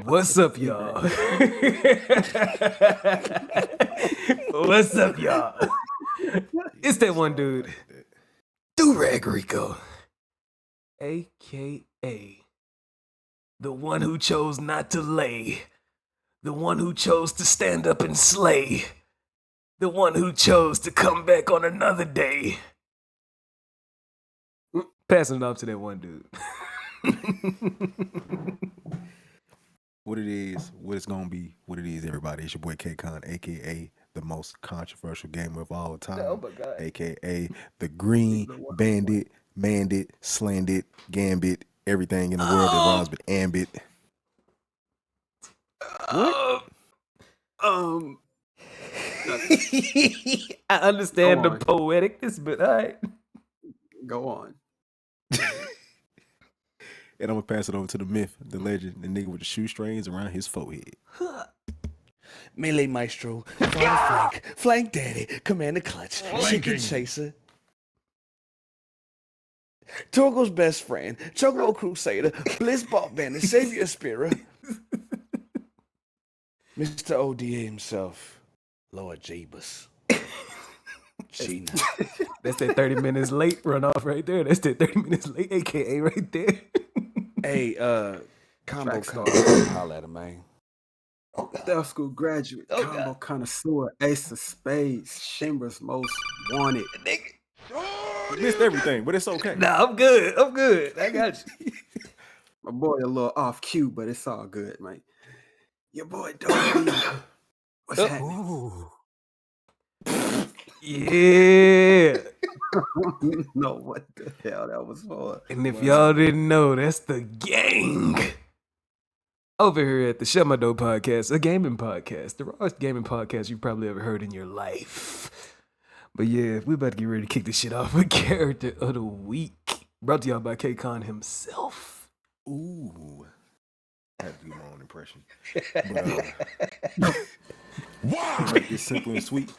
What's up, y'all? What's up, y'all? It's that one dude, Do-Rag Rico, a.k.a. the one who chose not to lay, the one who chose to stand up and slay, the one who chose to come back on another day. Passing it off to that one dude. What it is, what it's gonna be, what it is, everybody. It's your boy K-Con, aka the most controversial gamer of all time. Oh my God. Aka the Green Bandit, Mandit, Slandit, Gambit, everything in the world that rhymes with Ambit. I understand the poeticness, but all right. Go on. And I'm gonna pass it over to the myth, the legend, the nigga with the shoestrings around his forehead. Melee Maestro, Flank Daddy, Commander Clutch, Chicken Chaser, Torgo's best friend, Chocobo Crusader, Blizzball Bandit, Savior Spira, Mr. ODA himself, Lord Jabus. Gina. That's that 30 minutes late runoff right there. That's that 30 minutes late, aka right there. Hey, combo holla at him, man. Stealth school graduate, combo connoisseur, ace of spades, Shimmer's most wanted. You missed everything, but it's okay. Nah, I'm good. I got you. My boy a little off cue, but it's all good, man. Your boy Downey. What's happening? Yeah. No, what the hell that was for? And if y'all didn't know, that's the gang. Over here at the Shut My Dough Podcast, a gaming podcast, the rawest gaming podcast you've probably ever heard in your life. But yeah, we're about to get ready to kick this shit off with Character of the Week. Brought to y'all by K-Con himself. Ooh. I had to do my own impression. But, wow! Make this simple and sweet.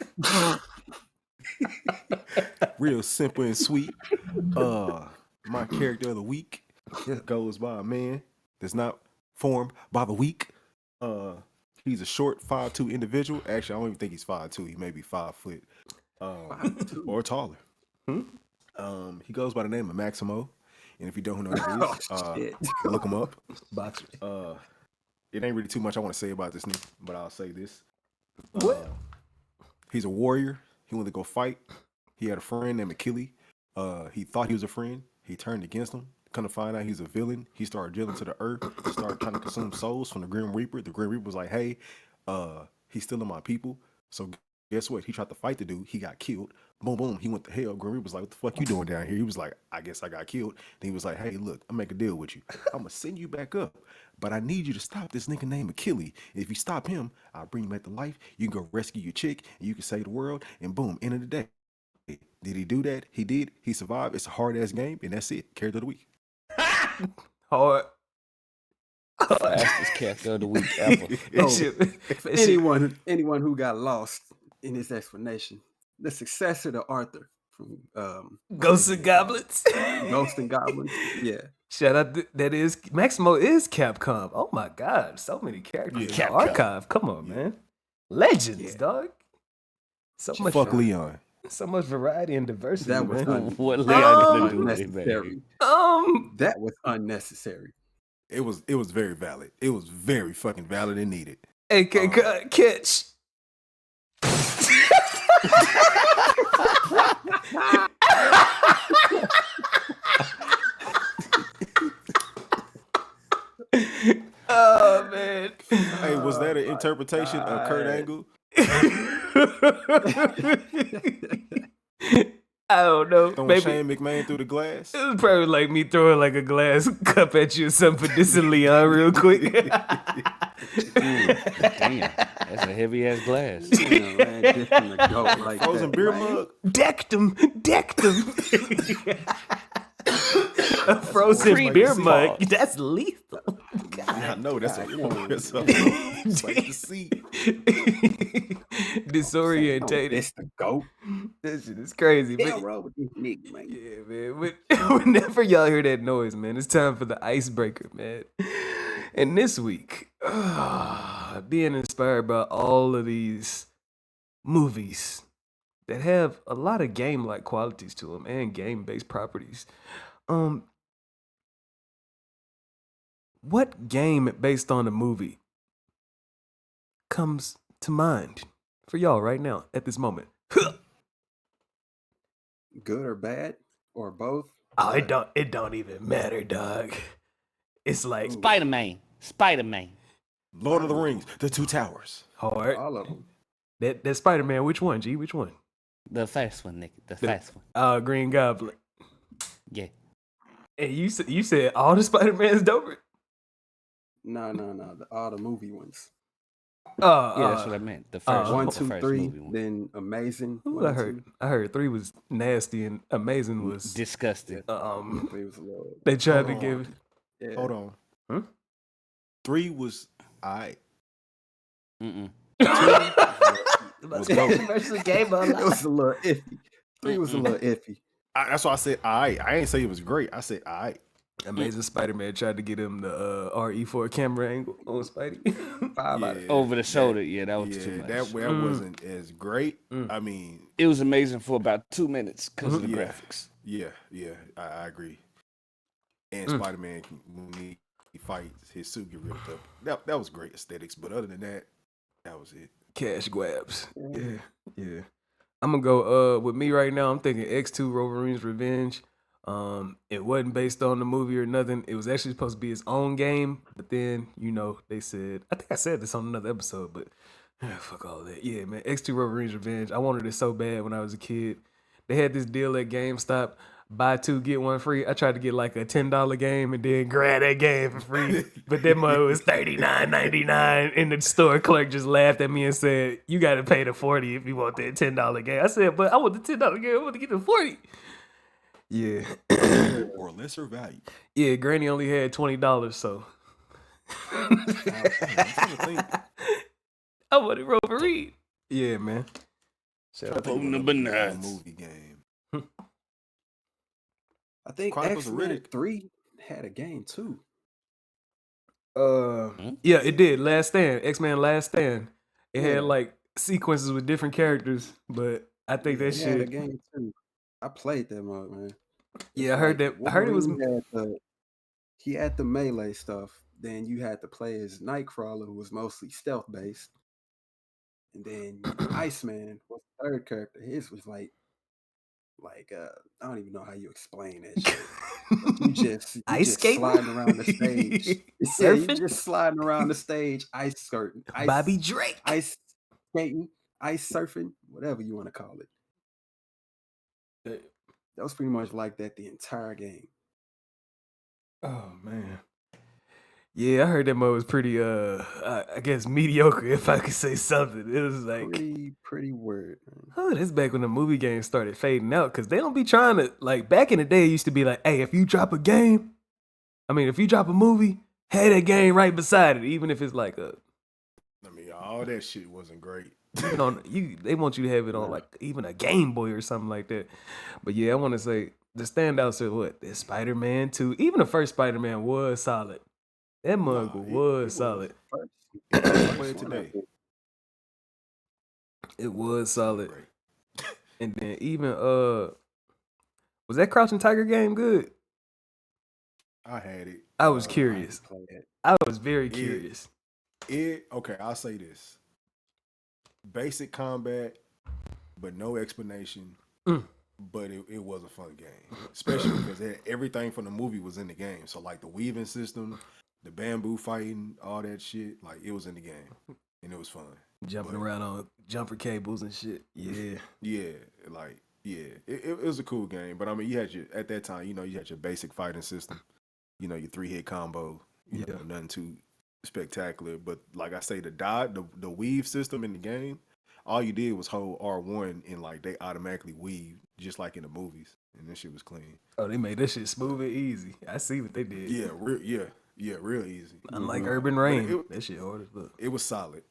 Real simple and sweet. My character of the week goes by a man that's not formed by the week. He's a short 5'2" individual. Actually, I don't even think he's 5'2". He may be 5 foot or taller. He goes by the name of Maximo. And if you don't know who it is, look him up. Boxer. It ain't really too much I want to say about this nigga, but I'll say this. What? He's a warrior. He wanted to go fight. He had a friend named Achilles. He thought he was a friend. He turned against him. Come to find out he's a villain. He started drilling to the earth. Started trying to consume souls from the Grim Reaper. The Grim Reaper was like, hey, he's stealing my people. So guess what? He tried to fight the dude. He got killed. Boom, boom. He went to hell. Grim Reaper was like, what the fuck you doing down here? He was like, I guess I got killed. Then he was like, hey, look, I'll make a deal with you. I'm going to send you back up. But I need you to stop this nigga named Achilles. If you stop him, I'll bring him back to life. You can go rescue your chick, and you can save the world. And boom, end of the day. Did he do that? He did. He survived. It's a hard-ass game, and that's it. Character of the week. Hard. Fastest character of the week ever. Anyone who got lost in his explanation, the successor to Arthur from Ghosts and Goblins. Ghosts and Goblins. Yeah. Shout out. That is Maximo is Capcom. Oh my God, so many characters in the archive. Come on, man. Legends, dog. So much. Fuck Leon. So much variety and diversity. That was what Leon gonna do with it, unnecessary. That was unnecessary. It was very valid. It was very fucking valid and needed. Hey, catch. Oh man. Hey, was that an interpretation of Kurt Angle? I don't know. Throwing Shane McMahon through the glass? It was probably like me throwing like a glass cup at you or something for dissing Leon real quick. Damn, that's a heavy ass glass. Frozen beer mug. Decked him. A frozen beer mug. That's lethal. God. I know that's it's like the sea. Disorientated. It's the goat. That shit is crazy. Hell wrong with this nigga, man. Yeah, man. Whenever y'all hear that noise, man, it's time for the icebreaker, man. And this week, being inspired by all of these movies that have a lot of game-like qualities to them and game-based properties. What game based on a movie comes to mind for y'all right now at this moment? Good or bad or both? Oh, it don't even matter, dog. It's like Spider-Man. Lord of the Rings, The Two Towers. All hard. of them. That Spider-Man, which one, G? Which one? The first one, Nick. The first one. Green Goblin. Yeah. And you said all the Spider-Mans dope? No. All the movie ones. Yeah, that's what I meant. The first One, the two, first three. movie one. Then Amazing. Who one I and heard? two. I heard 3 was nasty and Amazing was Disgusting. Three was a little. they tried to Hold give on. Yeah. Hold on. Huh? 3 was Mm-mm. Was dope. It was a little iffy. 3 was a little iffy. That's why I said I ain't say it was great. I said I. Amazing Spider-Man tried to get him the RE4 camera angle on Spidey. 5 out of Over the shoulder. Yeah, that was too much. that wasn't as great. I mean, It was amazing for about 2 minutes because of the Yeah. graphics. I agree. And Spider-Man, when he fights, his suit get ripped up. That was great aesthetics. But other than that, that was it. cash grabs. Yeah. I'm gonna go with me right now. I'm thinking X2 Wolverine's Revenge. It wasn't based on the movie or nothing. It was actually supposed to be his own game, but then they said, I think I said this on another episode, but fuck all that. Yeah, man, X2 Wolverine's Revenge. I wanted it so bad when I was a kid. They had this deal at GameStop, buy 2 get 1 free. I tried to get like a $10 game and then grab that game for free, but that mother was $39.99, and the store clerk just laughed at me and said, "You got to pay the $40 if you want that $10 game." I said, "But I want the $10 game. I want to get the $40." Yeah. Or lesser value. Yeah, Granny only had $20, so I'm trying to think. I wanted Wolverine. Yeah, man. Shout out to Open the A bananas. movie game. I think Chronicles of X-Men Riddick. 3 had a game too. Yeah, it did. Last Stand, X-Men Last Stand. It had like sequences with different characters, but I think that It had a shit. game too. I played that mode, man. Yeah, I heard that. I heard it was. Wolverine he had the melee stuff. Then you had to play as Nightcrawler, who was mostly stealth based. And then Iceman was the third character. His was like I don't even know how you explain that shit. You just Ice skating? sliding around the stage. Yeah, you Surfing? just sliding around the stage, ice skirting, Bobby Drake. ice skating, ice surfing, whatever you want to call it. That was pretty much like that the entire game. Oh man. Yeah, I heard that mode was pretty I guess mediocre, if I could say something. It was like Pretty weird. Man. oh, this back when the movie games started fading out, because they don't be trying to, like, back in the day it used to be like, hey, if you drop a movie, have that game right beside it, even if it's like All that shit wasn't great. they want you to have it on like even a Game Boy or something like that. But yeah, I want to say the standouts are what? There's Spider-Man 2. Even the first Spider-Man was solid. That mug was solid. I play it today. It was solid. And then even was that Crouching Tiger game good? I had it. I was curious. I was very curious. Okay, I'll say this. Basic combat, but no explanation. But it was a fun game. Especially because everything from the movie was in the game. So like the weaving system, the bamboo fighting, all that shit, like it was in the game. And it was fun. Jumping around on jumper cables and shit. Yeah. It was a cool game. But I mean, at that time, you had your basic fighting system, your 3-hit combo, you know, nothing too spectacular. But like I say, the weave system in the game, all you did was hold R1 and like they automatically weave just like in the movies, and this shit was clean. Oh, they made that shit smooth and easy. I see what they did. Yeah, real easy. Unlike Urban Rain, that shit hard as fuck. It was solid.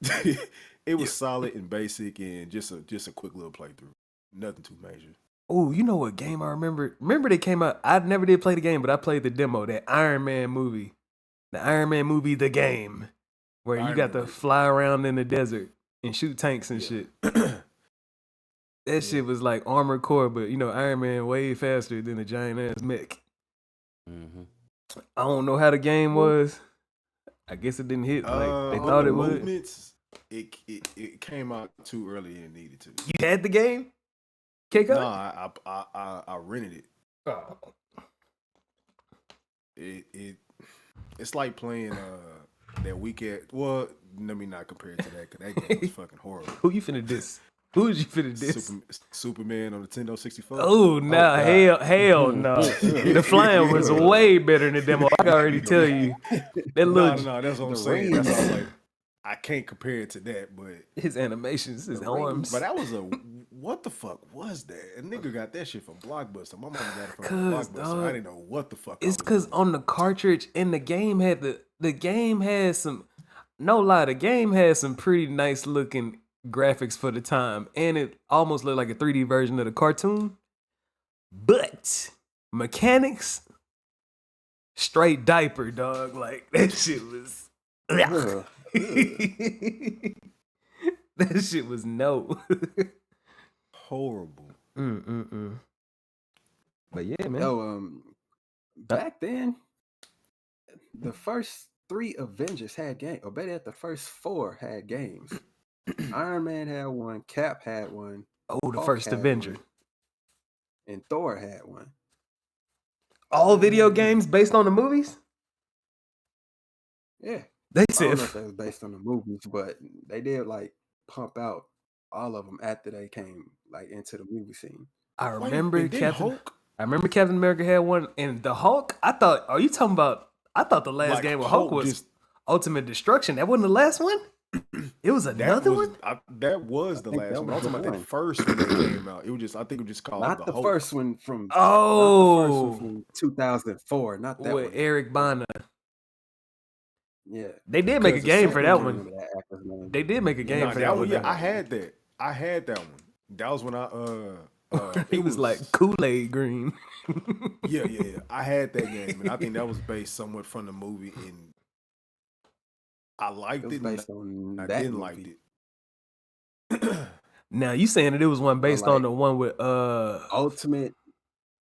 It was solid and basic, and just a quick little playthrough. Nothing too major. Oh, you know what game I remember? Remember they came out. I never did play the game, but I played the demo. That Iron Man movie, the Iron Man movie, the game. where I you got to remember. fly around in the desert and shoot tanks and shit. That shit was like Armored Core, but Iron Man way faster than a giant ass mech. Mm-hmm. I don't know how the game was. I guess it didn't hit like they thought it would. Movements, it came out too early and it needed to. You had the game? K-Cup? Nah, I rented it. Oh. It's like playing that weekend. Well, let me not compare it to that because that game was fucking horrible. Who you finna diss? Who is you finna diss? Superman on Nintendo 64. Oh, nah, hell no. The flying was way better than the demo. I can already tell you. That look. No, that's what I'm saying. That's all, like, I can't compare it to that, but his animations, his arms. But that was what the fuck was that? A nigga got that shit from Blockbuster. My mom got it from Blockbuster. Dog, I didn't know what the fuck. It's because on the cartridge and the game had the game had some. No lie, the game had some pretty nice looking graphics for the time, and it almost looked like a 3D version of the cartoon. But mechanics, straight diaper, dog. Like that shit was. That shit was no. Horrible. But yeah, man. Yo, back then, the first 3 Avengers had games. Or better yet, the first 4 had games. Iron Man had one, Cap had one. Oh, the Hulk first had Avenger. one, and Thor had one. All video games based on the movies? Yeah. They I don't said know if that was based on the movies, but they did like pump out all of them after they came like into the movie scene. I remember Captain Hulk. I remember Captain America had one, and the Hulk. I thought the last game with Hulk was Ultimate Destruction. That wasn't the last one. It was another one. That was the last one. I was talking about that first one that came out. It was just, I think it was just called Not the Hulk. first one from. Oh, not the first one from 2004. Not that with one. Eric Bana. Yeah, They did make a game for that one. That actor's name. They did make a game for that one. Yeah, I had that. one. That was when I He was like Kool-Aid green. Yeah. I had that game, and I think that was based somewhat from the movie, and I liked it. Based on I that didn't movie. like it. Now you saying that it was one based on the one with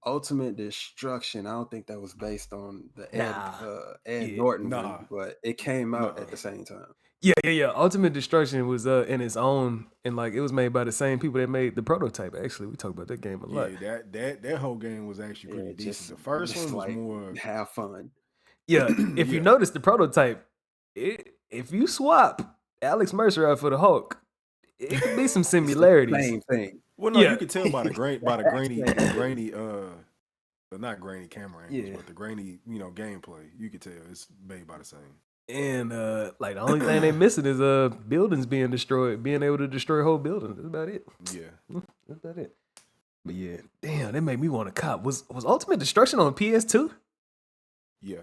Ultimate Destruction. I don't think that was based on the Ed Yeah, Norton one, but it came out at the same time. Yeah. Ultimate Destruction was in its own, and like it was made by the same people that made the prototype. Actually, we talk about that game a lot. Yeah, that whole game was actually pretty decent. The first one was like, more have fun. Yeah, if you notice the prototype, if you swap Alex Mercer out for the Hulk, it could be some similarities. Same thing. Well, no, you could tell by the grainy, not grainy camera angles, but the grainy, gameplay. You could tell it's made by the same. And like the only thing they missing is buildings being destroyed, being able to destroy whole buildings. That's about it. Yeah, that's about it. But yeah, damn, that made me want to cop. Was Ultimate Destruction on PS2? Yeah.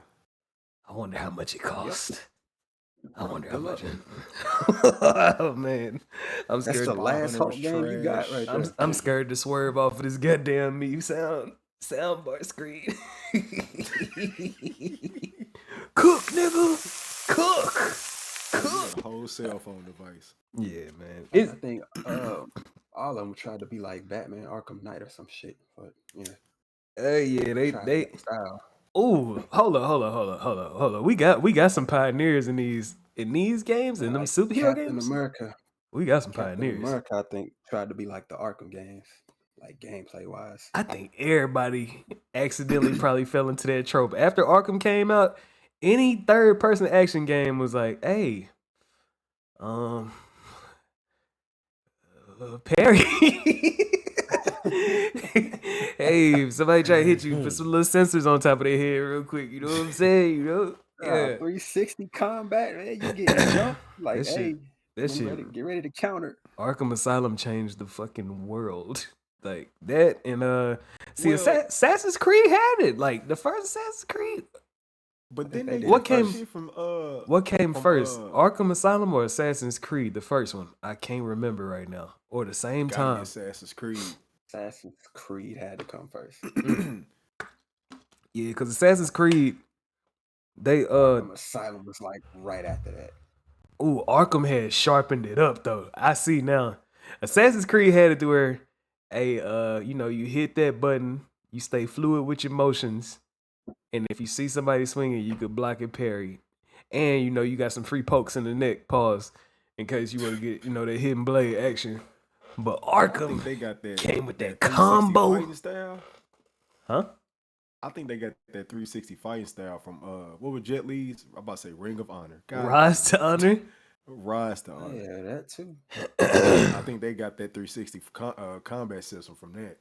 I wonder how much it cost. Yep. I wonder how much. Oh man, I'm scared. That's the last Hulk game you got right there. I'm scared to swerve off of this goddamn me soundbar screen. Cook, nigga, cook. Whole cell phone device. Yeah, man. I think all of them tried to be like Batman Arkham Knight or some shit. But yeah, yeah, they. Oh, hold on. We got some pioneers in these games and them superhero Captain games. America. We got some pioneers. Captain America, I think, tried to be like the Arkham games, like gameplay wise. I think everybody accidentally probably fell into that trope. After Arkham came out, any third person action game was like, hey, Perry. Hey, if somebody try to hit you, put some little sensors on top of their head real quick. You know what I'm saying? Yeah. 360 combat, man. You get jumped. Like, get ready to counter. Arkham Asylum changed the fucking world. Like that, and Assassin's Creed had it. Like the first Assassin's Creed. But then what came first, Arkham Arkham Asylum or Assassin's Creed? The first one, I can't remember right now, or the same time. Assassin's Creed had to come first. Yeah, because Assassin's Creed, they Arkham Asylum was like right after that. Arkham had sharpened it up though. I see now. Assassin's Creed had it to where, you hit that button, you stay fluid with your motions, and if you see somebody swinging, you could block and parry. And you got some free pokes in the neck, pause, in case you want to get that hidden blade action. But Arkham they got that, came with that 360 combo. fighting style. Huh? I think they got that 360 fighting style from what was Jet Li's? I'm about to say Ring of Honor. Rise to Honor. Rise to Honor. Yeah, that too. I think they got that 360 combat system from that.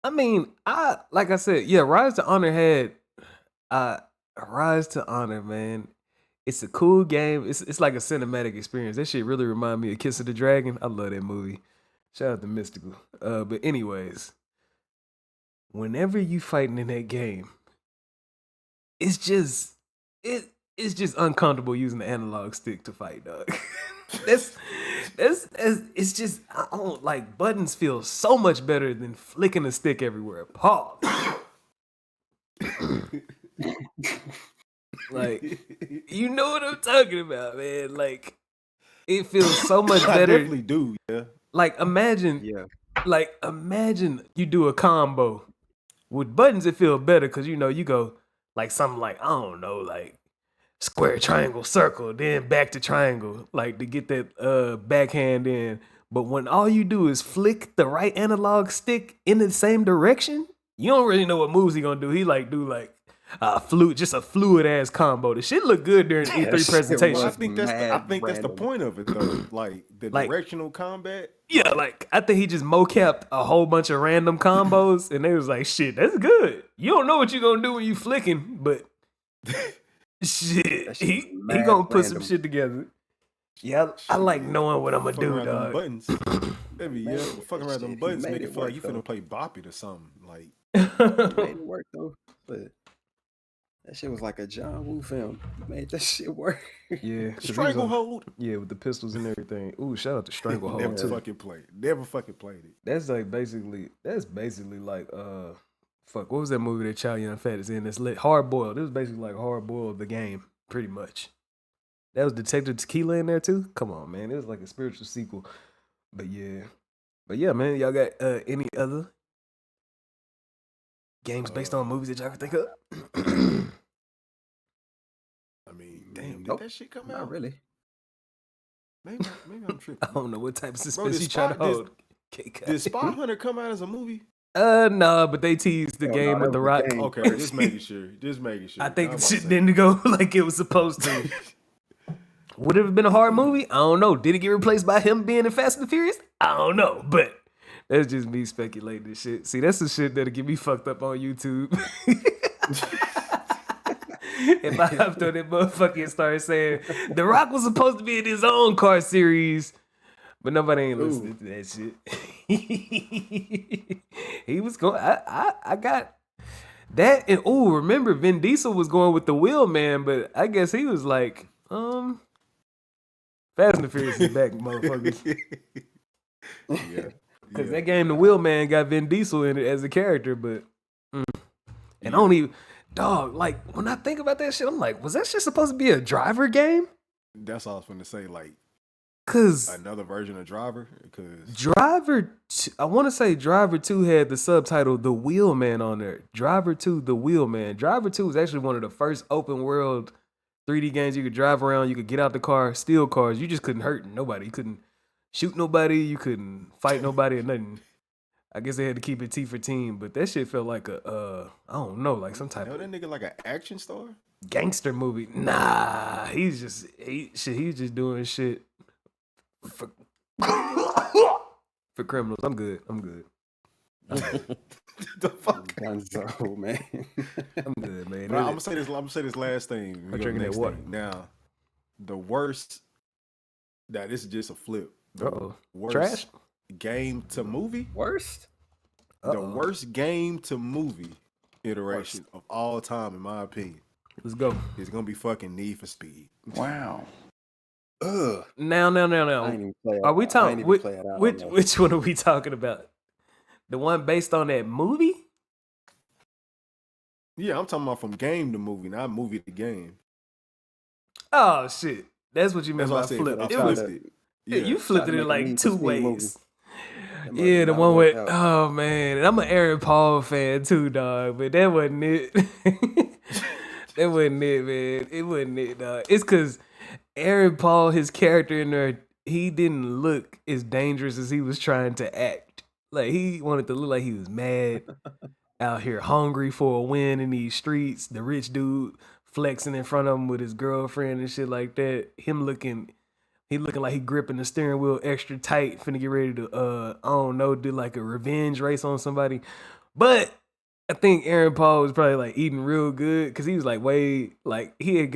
I mean, like I said, yeah, Rise to Honor had Rise to Honor, man. It's a cool game. It's like a cinematic experience. That shit really remind me of Kiss of the Dragon. I love that movie. Shout out to Mystical. But anyways, whenever you fighting in that game, it's just uncomfortable using the analog stick to fight, dog. It's just, I don't like, buttons feel so much better than flicking a stick everywhere. Pause. Like, you know what I'm talking about, man. Like, it feels so much better. I definitely do, yeah. Like, imagine you do a combo. With buttons, it feels better because, you go like something like, I don't know, like square, triangle, circle, then back to triangle, like to get that backhand in. But when all you do is flick the right analog stick in the same direction, you don't really know what moves he gonna do. He do a fluid ass combo. The shit look good during the E3 presentation. Well, I think that's the point of it though. Like the directional combat. Yeah, like I think he just mocapped a whole bunch of random combos, and they was like, "Shit, that's good." You don't know what you gonna do when you flicking, but shit, he gonna put some shit together. Yeah, I like knowing what I'm gonna do, dog. Buttons. Fucking around them buttons make it feel like you finna play Bop It or something. Like it made it work though, but that shit was like a John Woo film. Made that shit work. Yeah, Stranglehold. Yeah, with the pistols and everything. Ooh, shout out to Stranglehold. Never fucking played it. That's basically like what was that movie that Chow Yun Fat is in? That's lit Hard Boiled. It was basically like Hard Boiled the game, pretty much. That was Detective Tequila in there too. Come on, man, it was like a spiritual sequel. But yeah, man, y'all got any other games based on movies that y'all can think of? I mean, damn, did that shit come out? Not really. Maybe I'm tripping. I don't know what type of suspense you trying to hold. Did Spy Hunter come out as a movie? No, but they teased the game with The Rock. Okay, just making sure. I think the shit didn't go like it was supposed to. Would it have been a hard movie? I don't know. Did it get replaced by him being in Fast and the Furious? I don't know, but that's just me speculating this shit. See, that's the shit that'll get me fucked up on YouTube. If I hopped on that motherfucker and started saying The Rock was supposed to be in his own car series, but nobody ain't listening to that shit. He was going. I got that, and remember Vin Diesel was going with the Wheelman, but I guess he was like, Fast and the Furious is back, motherfuckers. Yeah. Because that game, The Wheelman, got Vin Diesel in it as a character, but I don't even, dog, like, when I think about that shit, I'm like, was that shit supposed to be a driver game? That's all I was going to say, like, because another version of Driver? Because I want to say Driver 2 had the subtitle The Wheelman on there. Driver 2, The Wheelman. Driver 2 was actually one of the first open world 3D games you could drive around, you could get out the car, steal cars. You just couldn't hurt nobody. You couldn't shoot nobody. You couldn't fight nobody or nothing. I guess they had to keep it T for team, but that shit felt like I don't know, like some type of that nigga like an action star? Gangster movie. Nah, he's just doing shit for criminals. I'm good. The fuck, Gonzo, man. I'm good, man. But I'm gonna say this last thing. I'm drinking that water. Now, the worst. Now this is just a flip. Worst trash game to movie. Worst. The worst game to movie iteration of all time, in my opinion. Let's go. It's gonna be fucking Need for Speed. Wow. Now. Are we talking? Which one are we talking about? The one based on that movie? Yeah, I'm talking about from game to movie, not movie to game. Oh shit! That's what you meant That's by why I said flip. I It was flipped it. yeah, you flipped it in like two ways. That must Yeah, have the not one worked with out. oh man, and I'm an Aaron Paul fan too, dog. But that wasn't it. That wasn't it, man. It wasn't it, dog. It's because Aaron Paul, his character in there, he didn't look as dangerous as he was trying to act. Like he wanted to look like he was mad, out here hungry for a win in these streets. The rich dude flexing in front of him with his girlfriend and shit like that. He looking like he gripping the steering wheel extra tight, finna get ready to I don't know, do like a revenge race on somebody. But I think Aaron Paul was probably like eating real good because he was like way like he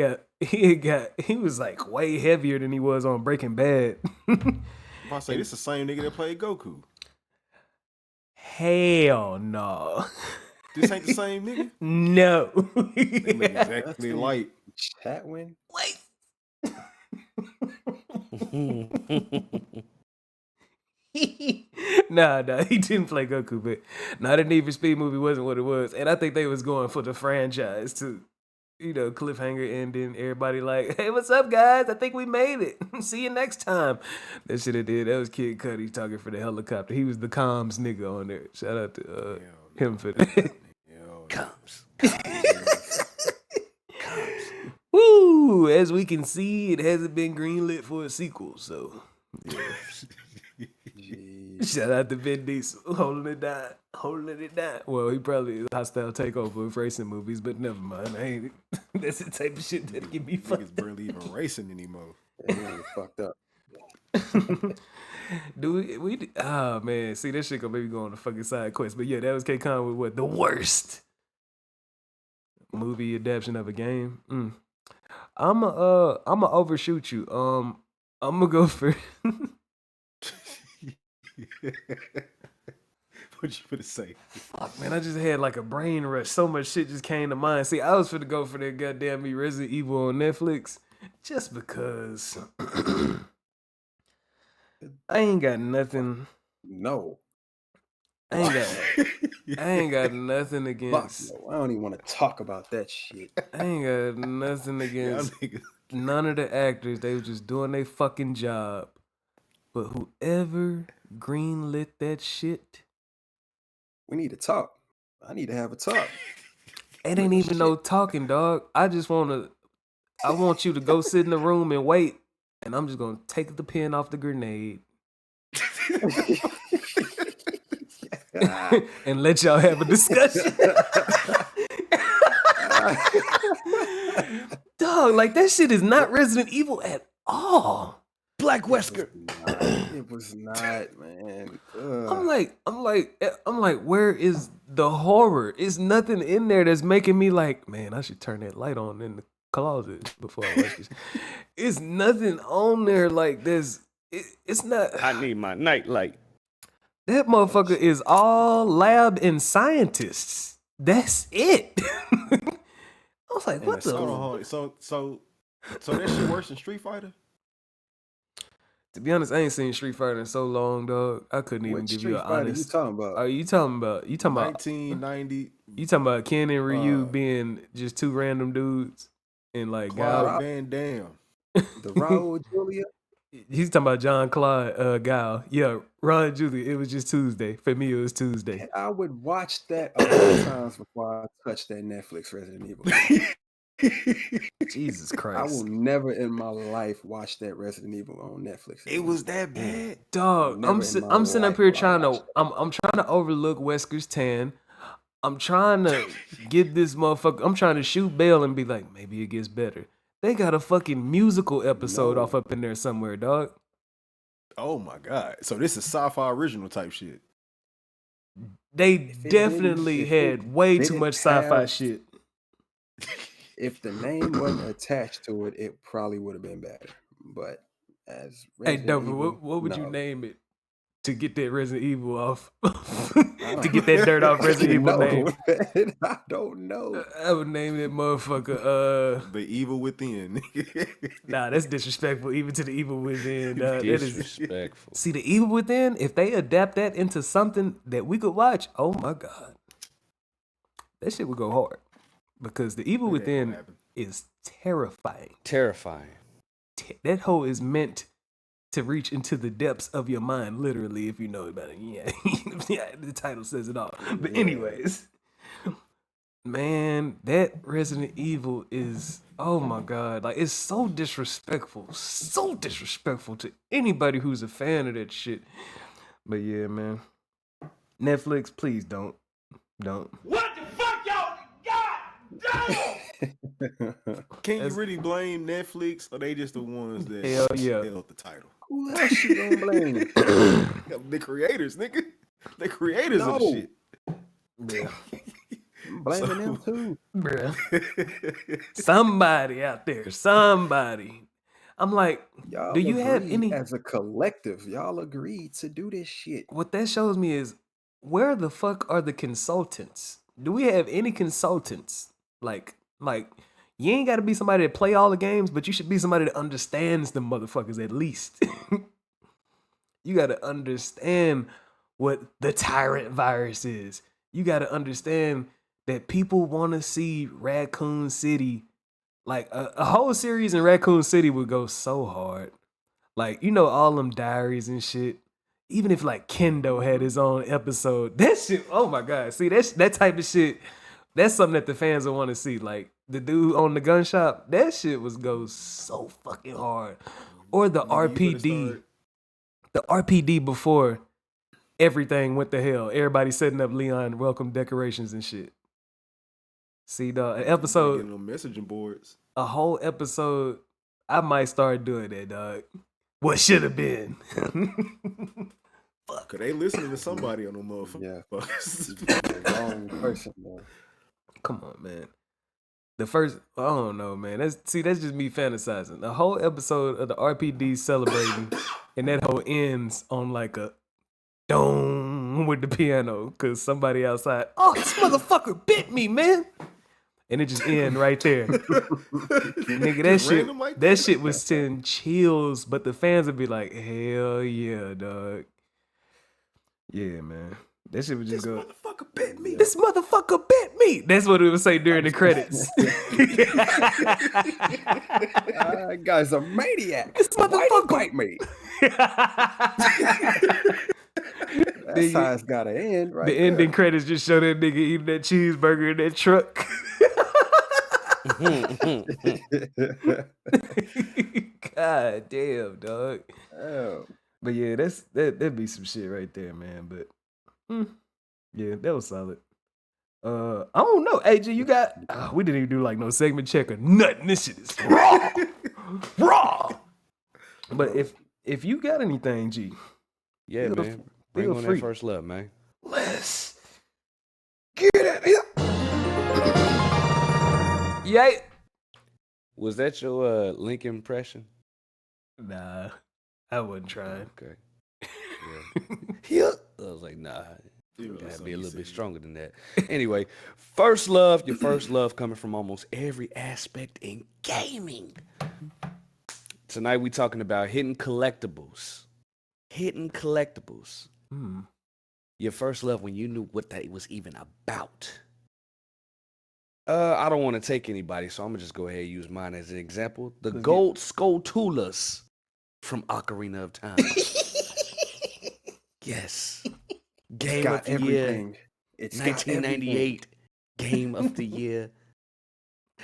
was like way heavier than he was on Breaking Bad. If I say this the same nigga that played Goku. Hell no. This ain't the same nigga? No. They look exactly like Chatwin. Wait. Nah, he didn't play Goku, but the Need for Speed movie wasn't what it was. And I think they was going for the franchise to, cliffhanger ending. Everybody like, hey, what's up, guys? I think we made it. See you next time. That shit I did. That was Kid Cudi talking for the helicopter. He was the comms nigga on there. Shout out to him for that. Comes. Woo! As we can see, it hasn't been greenlit for a sequel, so yeah. Shout out to Vin Diesel holding it down. Well, he probably is a hostile takeover of racing movies, but never mind. That's the type of shit that can be fucked. niggas barely even racing anymore. Yeah, fucked up. Oh man, see that shit gonna maybe go on the fucking side quest. But yeah, that was K-Con with what? The worst movie adaptation of a game. I'ma overshoot you. I'm gonna go for What you finna say? fuck, man. I just had like a brain rush. So much shit just came to mind. See, I was finna go for that goddamn Resident Evil on Netflix just because I ain't got nothing. No. I ain't got nothing Fuck against. no. I don't even want to talk about that shit. I ain't got nothing against none of the actors. They were just doing their fucking job. But whoever greenlit that shit, We need to talk. I need to have a talk. it ain't even no talking, dog. I want you to go sit in the room and wait, and I'm just gonna take the pin off the grenade and let y'all have a discussion. Dog, like that shit is not Resident Evil at all. Black Wesker. It was not, man. I'm like, where is the horror? It's nothing in there that's making me like, man, I should turn that light on in the closet before I watch this. It's nothing on there like this. It's not. I need my nightlight. That motherfucker is all lab and scientists. That's it. I was like, what the? Hold on. So that shit worse than Street Fighter? To be honest, I ain't seen Street Fighter in so long, dog. I couldn't even give you an honest. You talking about? Are you talking about 1990. You talking about Ken and Ryu being just two random dudes and like Clyde Van Damme. The Raul Julia? He's talking about John Claude Guile. Yeah, Ron Julia. It was just Tuesday. For me, it was Tuesday. I would watch that a lot of times before I touch that Netflix Resident Evil. Jesus I Christ. will never in my life watch that Resident Evil on Netflix. It was that bad, dog. I'm sitting up here trying to. I'm trying to overlook Wesker's tan. I'm trying to get this motherfucker. I'm trying to shoot bail and be like, maybe it gets better. They got a fucking musical episode off up in there somewhere, dog. Oh my god! So this is sci-fi original type shit. They definitely had way too much sci-fi shit. If the name wasn't attached to it, it probably would have been better. But as Hey, Dover, what would you name it to get that Resident Evil off? To get that dirt off Resident Evil name? I don't know. I would name that motherfucker. The Evil Within. Nah, that's disrespectful even to the Evil Within. Disrespectful. See, the Evil Within, if they adapt that into something that we could watch, oh my God. That shit would go hard. Because the Evil Within is terrifying. Terrifying. that hoe is meant to reach into the depths of your mind, literally, if you know about it. Yeah, yeah, the title says it all. But anyways, man, that Resident Evil is, oh my God, like it's so disrespectful to anybody who's a fan of that shit. But yeah, man, Netflix, please don't. What the fuck, y'all? God damn! Can you really blame Netflix, or they just the ones that Hell yeah. held the title? Who else you gonna blame? The creators, nigga. The creators of the No. shit. Yeah. I'm blaming them too. Bruh. Somebody out there, somebody. I'm like, Y'all do you have agreed any? as a collective? Y'all agreed to do this shit. What that shows me is, where the fuck are the consultants? Do we have any consultants? Like you ain't got to be somebody that play all the games, but you should be somebody that understands the motherfuckers at least. You got to understand what the tyrant virus is. You got to understand that people want to see Raccoon City. Like a whole series in Raccoon City would go so hard. Like, you know, all them diaries and shit. Even if like Kendo had his own episode, that shit, oh my God. See, that type of shit, that's something that the fans will want to see. Like the dude on the gun shop, that shit was go so fucking hard. Or the RPD. The RPD before everything went to hell. Everybody setting up Leon welcome decorations and shit. See, dog, an episode, Getting on messaging boards. a whole episode, I might start doing that, dog. What should have been. Cause they listening to somebody on them Yeah. motherfuckers. Wrong person, man. Come on, man. The first, I don't know, man. That's just me fantasizing. The whole episode of the RPD celebrating, and that whole ends on like a dong with the piano, cause somebody outside, oh, this motherfucker bit me, man. And it just end right there. Nigga, Just random like that shit was sending chills, but the fans would be like, hell yeah, dog. Yeah, man. That shit would just go, Motherfucker bit me. this motherfucker bit me. That's what it would say during the credits. Guy's a maniac. This Why'd he motherfucker bite me? That's how it's gotta end, right? The ending credits just show that nigga eating that cheeseburger in that truck. God damn, dog. Oh. But yeah, that'd be some shit right there, man. But yeah, that was solid. I don't know. AJ, you got we didn't even do like no segment check or nothing. This shit is raw. Raw. But if you got anything, G, Yeah, Feel- man. Bring feel on free. that first love, man. let's get it here. Yeah. Was that your Link impression? Nah, I wasn't trying. Okay. Yeah. I was like, nah. It was Gotta something be a you little said. bit stronger than that. Anyway, first love, your first love coming from almost every aspect in gaming. Tonight we talking about hidden collectibles. Hidden collectibles. Your first love when you knew what that was even about. I don't want to take anybody, so I'm gonna just go ahead and use mine as an example. The gold Skulltulas from Ocarina of Time. Yes. Game Got of the year. everything. It's got 1998 Game of the Year.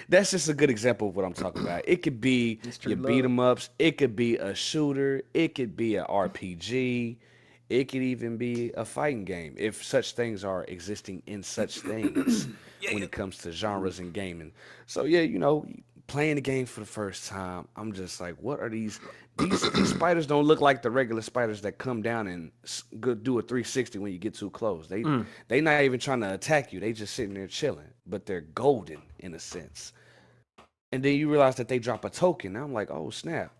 That's just a good example of what I'm talking about. It could be your beat 'em ups. It could be a shooter. It could be an RPG. It could even be a fighting game if such things are existing in such things when it comes to genres in gaming. So yeah, you know, playing the game for the first time, I'm just like, what are these? These spiders don't look like the regular spiders that come down and do a 360 when you get too close. They not even trying to attack you. They just sitting there chilling, but they're golden in a sense. And then you realize that they drop a token. Now I'm like, oh snap!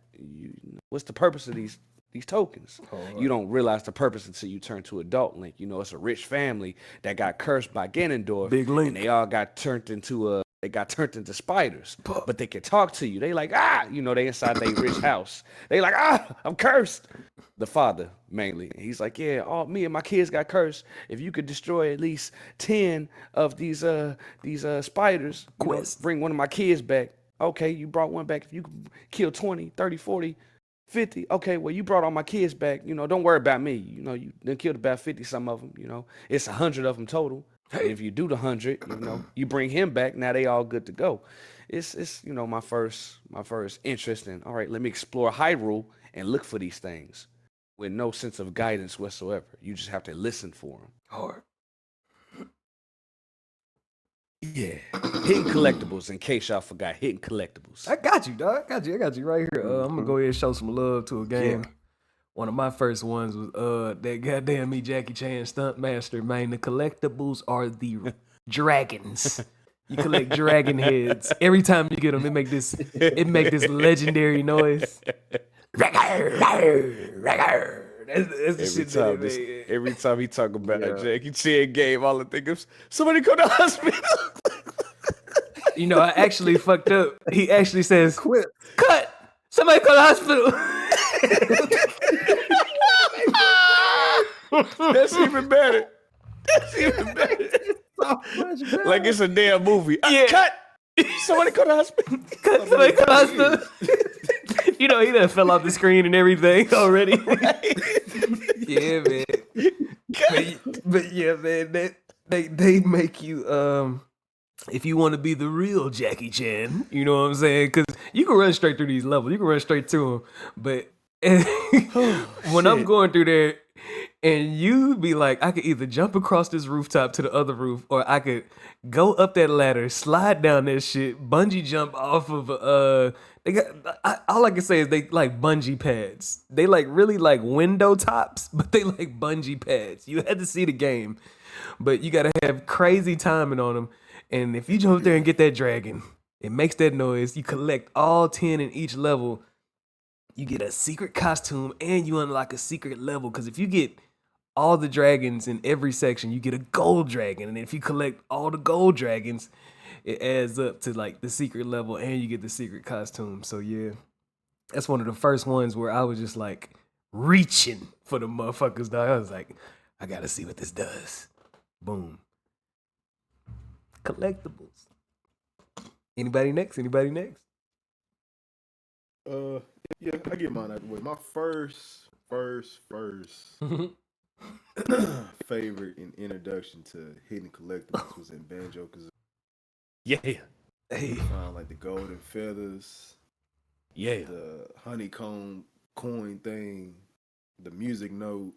What's the purpose of these tokens? You don't realize the purpose until you turn to adult Link. You know, it's a rich family that got cursed by Ganondorf, Big Link. and they all got turned into spiders, but they can talk to you. They like, you know, they inside their rich house. They like, I'm cursed. The father mainly. And he's like, yeah, all me and my kids got cursed. If you could destroy at least 10 of these spiders, you know, bring one of my kids back. Okay, you brought one back. If you kill 20, 30, 40, 50, okay, well, you brought all my kids back. Don't worry about me. You done killed about 50 some of them. It's 100 of them total. And if you do the 100, you bring him back. Now they all good to go. It's my first interest in. All right, let me explore Hyrule and look for these things with no sense of guidance whatsoever. You just have to listen for them. Hard. Yeah, hidden collectibles. In case y'all forgot, hidden collectibles. I got you, dog. I got you right here. I'm gonna go ahead and show some love to a game. Yeah. One of my first ones was that goddamn me Jackie Chan stunt master, man. The collectibles are the dragons. You collect dragon heads. Every time you get them, it make this legendary noise. That's the shit that it made. Every time he talk about Jackie Chan game, all I think of somebody go to the hospital. I actually fucked up. He actually says, cut! Somebody call the hospital. That's even better. Like it's a damn movie. Yeah. Cut! Somebody call the hospital. Cut! Somebody call the hospital. He done fell off the screen and everything already. Yeah, man. But yeah, man, they make you if you want to be the real Jackie Chan, you know what I'm saying? Because you can run straight through these levels. You can run straight to them. But when I'm going through there and you be like, I could either jump across this rooftop to the other roof or I could go up that ladder, slide down that shit, bungee jump off of all I can say is they like bungee pads. They like really like window tops, but they like bungee pads. You had to see the game, but you got to have crazy timing on them. And if you jump up there and get that dragon, it makes that noise. You collect all 10 in each level. You get a secret costume and you unlock a secret level. Because if you get all the dragons in every section, you get a gold dragon. And if you collect all the gold dragons, it adds up to like the secret level and you get the secret costume. So yeah, that's one of the first ones where I was just like reaching for the motherfuckers, dog. I was like, I gotta see what this does. Boom. Collectibles. Anybody next? Yeah, I get mine out of the way. My first favorite in introduction to hidden collectibles was in Banjo because Yeah. Hey. found like the golden feathers, Yeah. the honeycomb coin thing, the music note.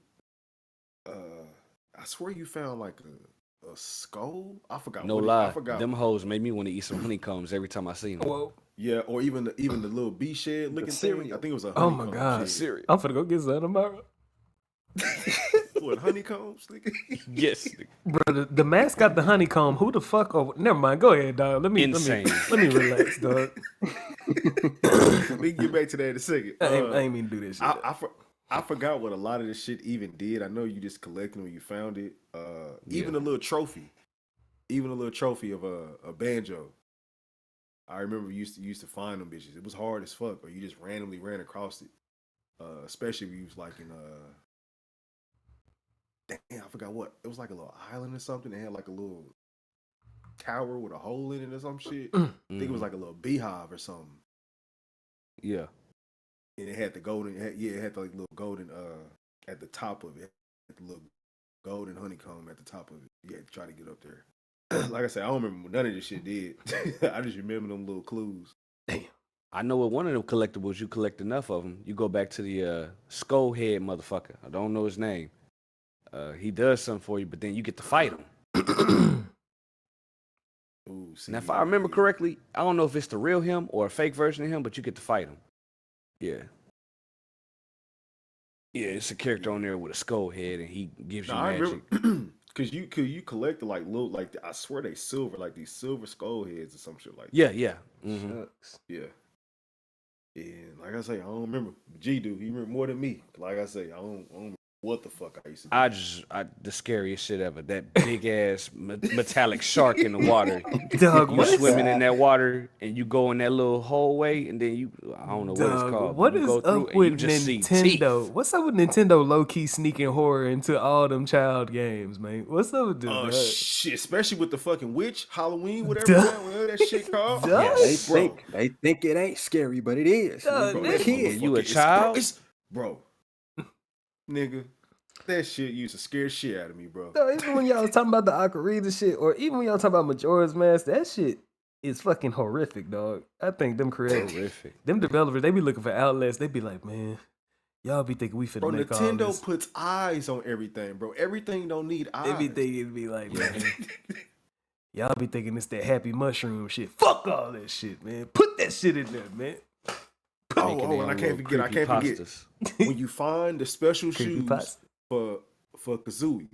I swear you found like a skull. I forgot. No what lie. I forgot. Them hoes made me want to eat some honeycombs every time I see them. Whoa. Yeah, or even the little bee shed looking thing. cereal. I think it was a Oh honeycomb. my God. shed. Cereal. I'm finna go get some tomorrow. What, honeycombs? Nigga? Yes. Bro, the mascot, the honeycomb, who the fuck? Oh, never mind. Go ahead, dog. Let me relax, dog. We can get back to that in a second. I ain't mean to do this shit. I forgot what a lot of this shit even did. I know you just collected when you found it. Even a little trophy of a banjo. I remember you used to find them bitches. It was hard as fuck, or you just randomly ran across it. Especially if you was like in damn, I forgot what. It was like a little island or something. It had like a little tower with a hole in it or some shit. I think it was like a little beehive or something. Yeah. And it had the golden, it had the like little golden at the top of it. The little golden honeycomb at the top of it. You had to try to get up there. Like I said, I don't remember what none of this shit did. I just remember them little clues. Damn. I know with one of them collectibles, you collect enough of them, you go back to the skull head motherfucker. I don't know his name. He does something for you, but then you get to fight him. Ooh, see, Now, if I remember correctly, I don't know if it's the real him or a fake version of him, but you get to fight him. Yeah. Yeah, it's a character on there with a skull head, and he gives you I magic. remember because you collected like little, like I swear they silver, like these silver skull heads or some shit like that. Yeah. Mm-hmm. Shucks. Yeah. And like I say, I don't remember. G dude, he remember more than me. Like I say, I don't remember what the fuck I used to do. The scariest shit ever. That big ass metallic shark in the water. Dog, You what is swimming in that water and you go in that little hallway and then I don't know what it's called. What but you is go through up and you with just see Nintendo? teeth. What's up with Nintendo low-key sneaking horror into all them child games, man? What's up with this? Oh dog? shit! Especially with the fucking witch Halloween, Duh. whatever that shit called. Duh. Yes. They think it ain't scary, but it is. Dog, Bro, that- kid. You a It's- child? bro, nigga, that shit used to scare shit out of me, bro. No, even when y'all was talking about the ocarina shit, or even when y'all talking about Majora's Mask, that shit is fucking horrific, dog. I think them creators, Horrific. them developers, they be looking for outlets. They be like, man, y'all be thinking we finna Bro, make all Nintendo this. puts eyes on everything, bro. Everything don't need eyes. They be thinking it be like, man, y'all be thinking it's that happy mushroom shit. Fuck all that shit, man. Put that shit in there, man. Making and I their can't own forget. I can't forget creepypastas. when you find the special shoes Creepypasta. for Kazooie,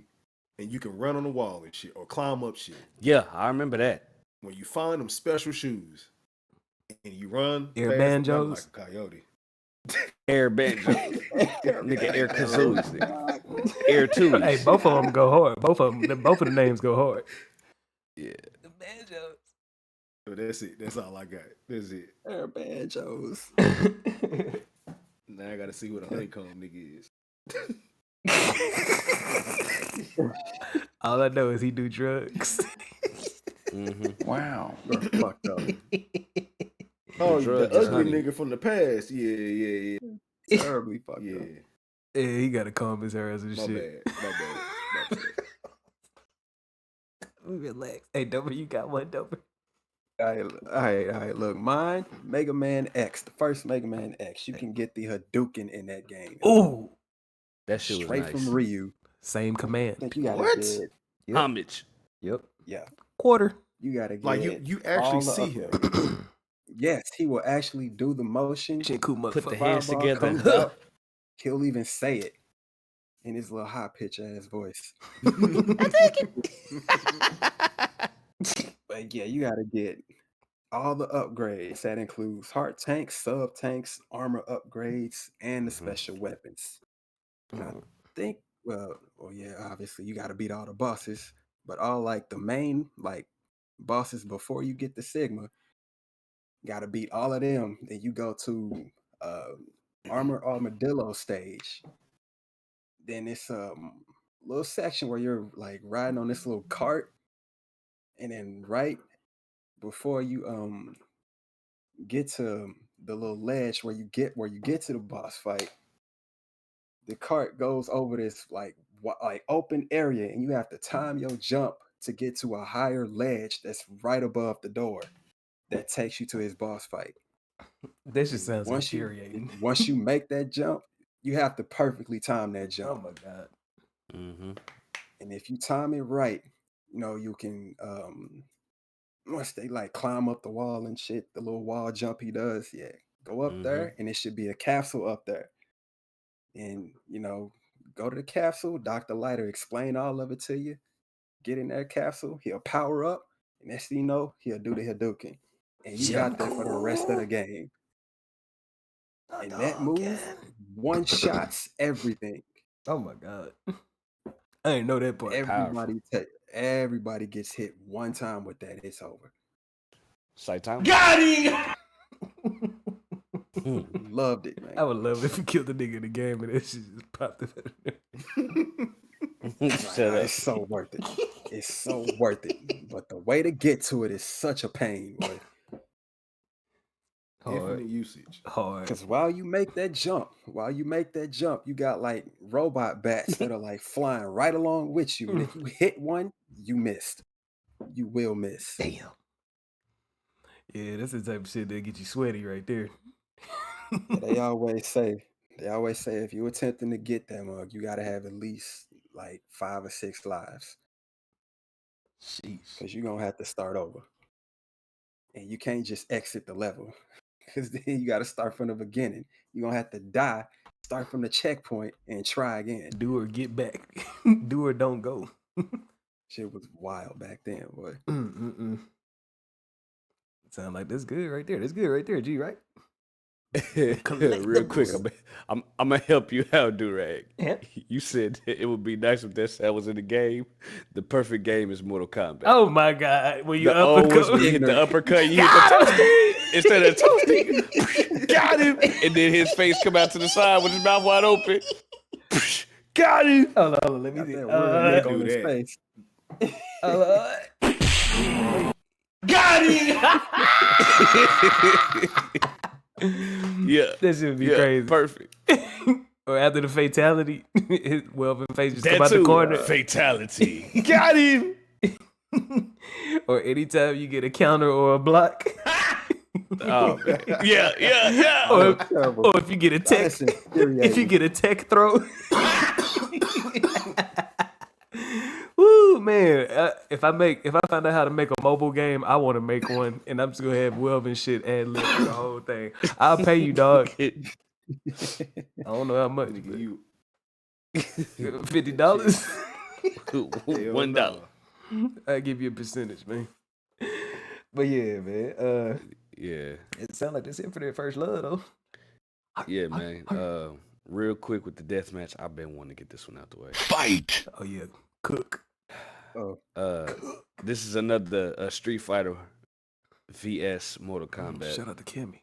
and you can run on the wall and shit or climb up shit. Yeah, I remember that. When you find them special shoes and you run Air fast, banjos? like a coyote. Air banjo. Nigga, air kazooies. nigga. Air tunes. Hey, both of them go hard. Both of the names go hard. Yeah. The banjos. So that's it. That's all I got. That's it. Air banjos. Now I gotta see what a honeycomb nigga is. All I know is he do drugs. Mm-hmm. Wow. Bro, fucked up. Oh, drug the is ugly honey. nigga from the past. Yeah. Terribly fucked Yeah. up. Yeah, he gotta comb his hair and My shit. bad. My bad. Relax. Hey, Dover, you got one, Dover. All right. Look, mine, Mega Man X, the first Mega Man X. You can get the Hadouken in that game. Ooh, That shit was Straight nice. from Ryu. same I command. think you gotta What? get. Yep. Homage. Yep. Yeah. Quarter. You gotta get. Like you all actually the see him. upgrades. Yes, he will actually do the motion. Shit, cool Put the motherfucker. hands Fireball together. comes out. He'll even say it in his little high pitch ass voice. But yeah, you gotta get all the upgrades. That includes heart tanks, sub tanks, armor upgrades, and the special weapons. And I think, well, yeah, obviously you gotta beat all the bosses, but all like the main like bosses before you get the Sigma, gotta beat all of them. Then you go to Armor Armadillo stage. Then it's little section where you're like riding on this little cart, and then right before you get to the little ledge where you get to the boss fight, the cart goes over this like open area, and you have to time your jump to get to a higher ledge that's right above the door that takes you to his boss fight. That just sounds Once you infuriating. once you make that jump, you have to perfectly time that Oh jump. my god. Mm-hmm. And if you time it right, you can once they like climb up the wall and shit, the little wall jump he does, yeah, go up there, and it should be a capsule up there. And go to the capsule, Dr. Lighter explain all of it to you. Get in that capsule, he'll power up, and next thing you know, he'll do the Hadouken. And you got that for the rest of the game. And that move one shots everything. Oh my god. I didn't know that part. Everybody gets hit one time with that. It's over. Sight time. Got him! Loved it, man. I would love if you killed the nigga in the game and that shit just popped up. Shut up. It's so worth it. It's so worth it. But the way to get to it is such a pain, boy. Infinite usage. Hard. Because while you make that jump, you got like robot bats that are like flying right along with you. And if you hit one, you missed. You will miss. Damn. Yeah, that's the type of shit that get you sweaty right there. They always say if you're attempting to get that mug, you gotta have at least like 5 or 6 lives. Sheesh. Because you're gonna have to start over. And you can't just exit the level. Because then you gotta start from the beginning. You're gonna have to die, start from the checkpoint, and try again. Do or get back. Do or don't go. Shit was wild back then, boy. Sound like that's good right there. That's good right there, G, right? Real quick, I'm gonna help you out, Durag. Yeah. You said it would be nice if that was in the game. The perfect game is Mortal Kombat. Oh my God! When you The always when you hit the uppercut, you hit the toasty instead of toasty. Got him, and then his face come out to the side with his mouth wide open. Got him. Hold on, let me Got see. that word lick on do his that. face. Got Yeah, That should be yeah, crazy. perfect. Or after the fatality, his Welvin face just That come out the too. corner. Fatality. Got him. Or anytime you get a counter or a block. Oh, man. Yeah. Or, Terrible. or if you get a tech, That's infuriating. if you get a tech throw. Woo, man! If I find out how to make a mobile game, I want to make one, and I'm just gonna have Welvin shit ad lib the whole thing. I'll pay you, dog. I don't know how much. Nigga, you $50. $1. I give you a percentage, man. But yeah, man. Yeah, It sounds like that's it for their first love, though. yeah, man. Real quick with the death match, I've been wanting to get this one out the way. Oh yeah, Cook. Oh, This is another Street Fighter vs Mortal Kombat. Shout out to Kimmy.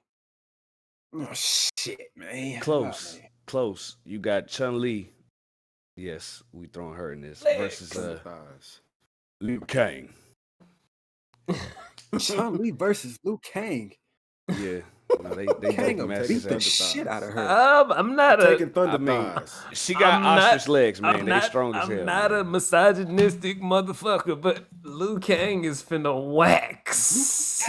oh shit, man. Close, Oh, man. close. You got Chun-Li. Yes, we throwing her in this versus thighs. Liu Kang. Chun-Li versus Liu Kang. Yeah, no, they Kang both will matches beat the out. shit out of her. I'm not Taking a. thunder I mean, thighs. She got I'm not- ostrich legs, man. I'm They not, strong as I'm hell. not a man. misogynistic motherfucker, but Liu Kang is finna wax.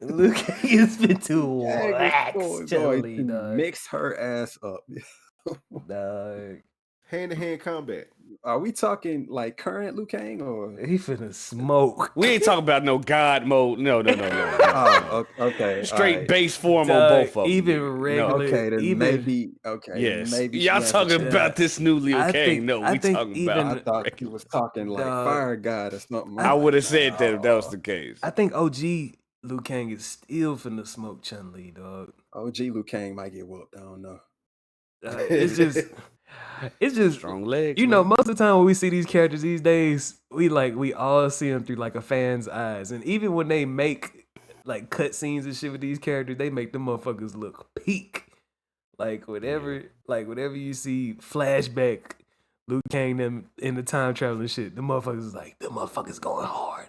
Liu Kang is finna wax. Chun-Li, to dog. mix her ass up. Dog. Hand-to-hand combat. Are we talking like current Liu Kang or? He finna smoke. We ain't talking about no God mode. No. Oh, okay. Straight alright. base form Dog, on both of them. even nigga. regular- Okay, then even- maybe. Okay, Yes. maybe. Y'all she has a talking chance. about this new Liu I Kang? think- No, I we think talking even- about. I thought you was talking like Dog. Fire God or something. I would have said like that if that was the case. I think OG Liu Kang is still finna smoke Chun-Li, dog. OG Liu Kang might get whooped. I don't know. It's just Strong legs. you know, man. most of the time when we see these characters these days, we all see them through like a fan's eyes, and even when they make like cut scenes and shit with these characters, they make them motherfuckers look peak. Like whatever you see flashback, Liu Kang them in the time traveling shit, the motherfuckers is like the motherfuckers going hard.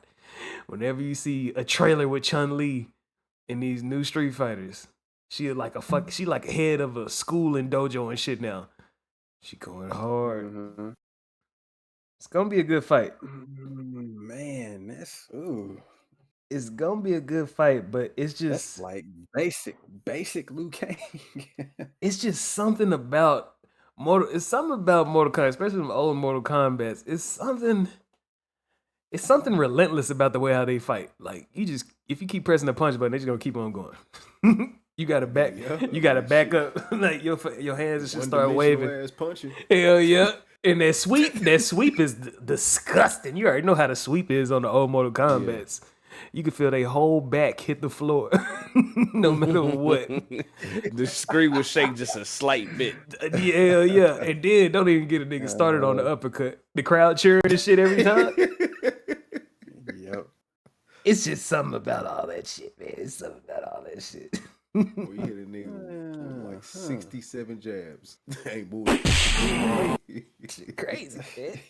Whenever you see a trailer with Chun-Li in these new Street Fighters, she like a head of a school and dojo and shit now. She going hard. Mhm. It's gonna be a good fight. Man, that's ooh. It's gonna be a good fight, but it's That's just like basic Liu Kang. it's just something about Mortal Kombat, especially the old Mortal Kombats. It's something relentless about the way how they fight. Like if you keep pressing the punch button, they're just gonna keep on going. You gotta back up. Like your hands just start waving. Ass punching. Hell yeah. And that sweep is disgusting. You already know how the sweep is on the old Mortal Kombats. You can feel their whole back hit the floor, no matter what. The screen will shake just a slight bit. Yeah. And then don't even get a nigga started on the uppercut. The crowd cheering and shit every time. Yep. It's just something about all that shit, man. It's something about all that shit. We hit a nigga with like 67 jabs. Ain't bullshit. Crazy, man.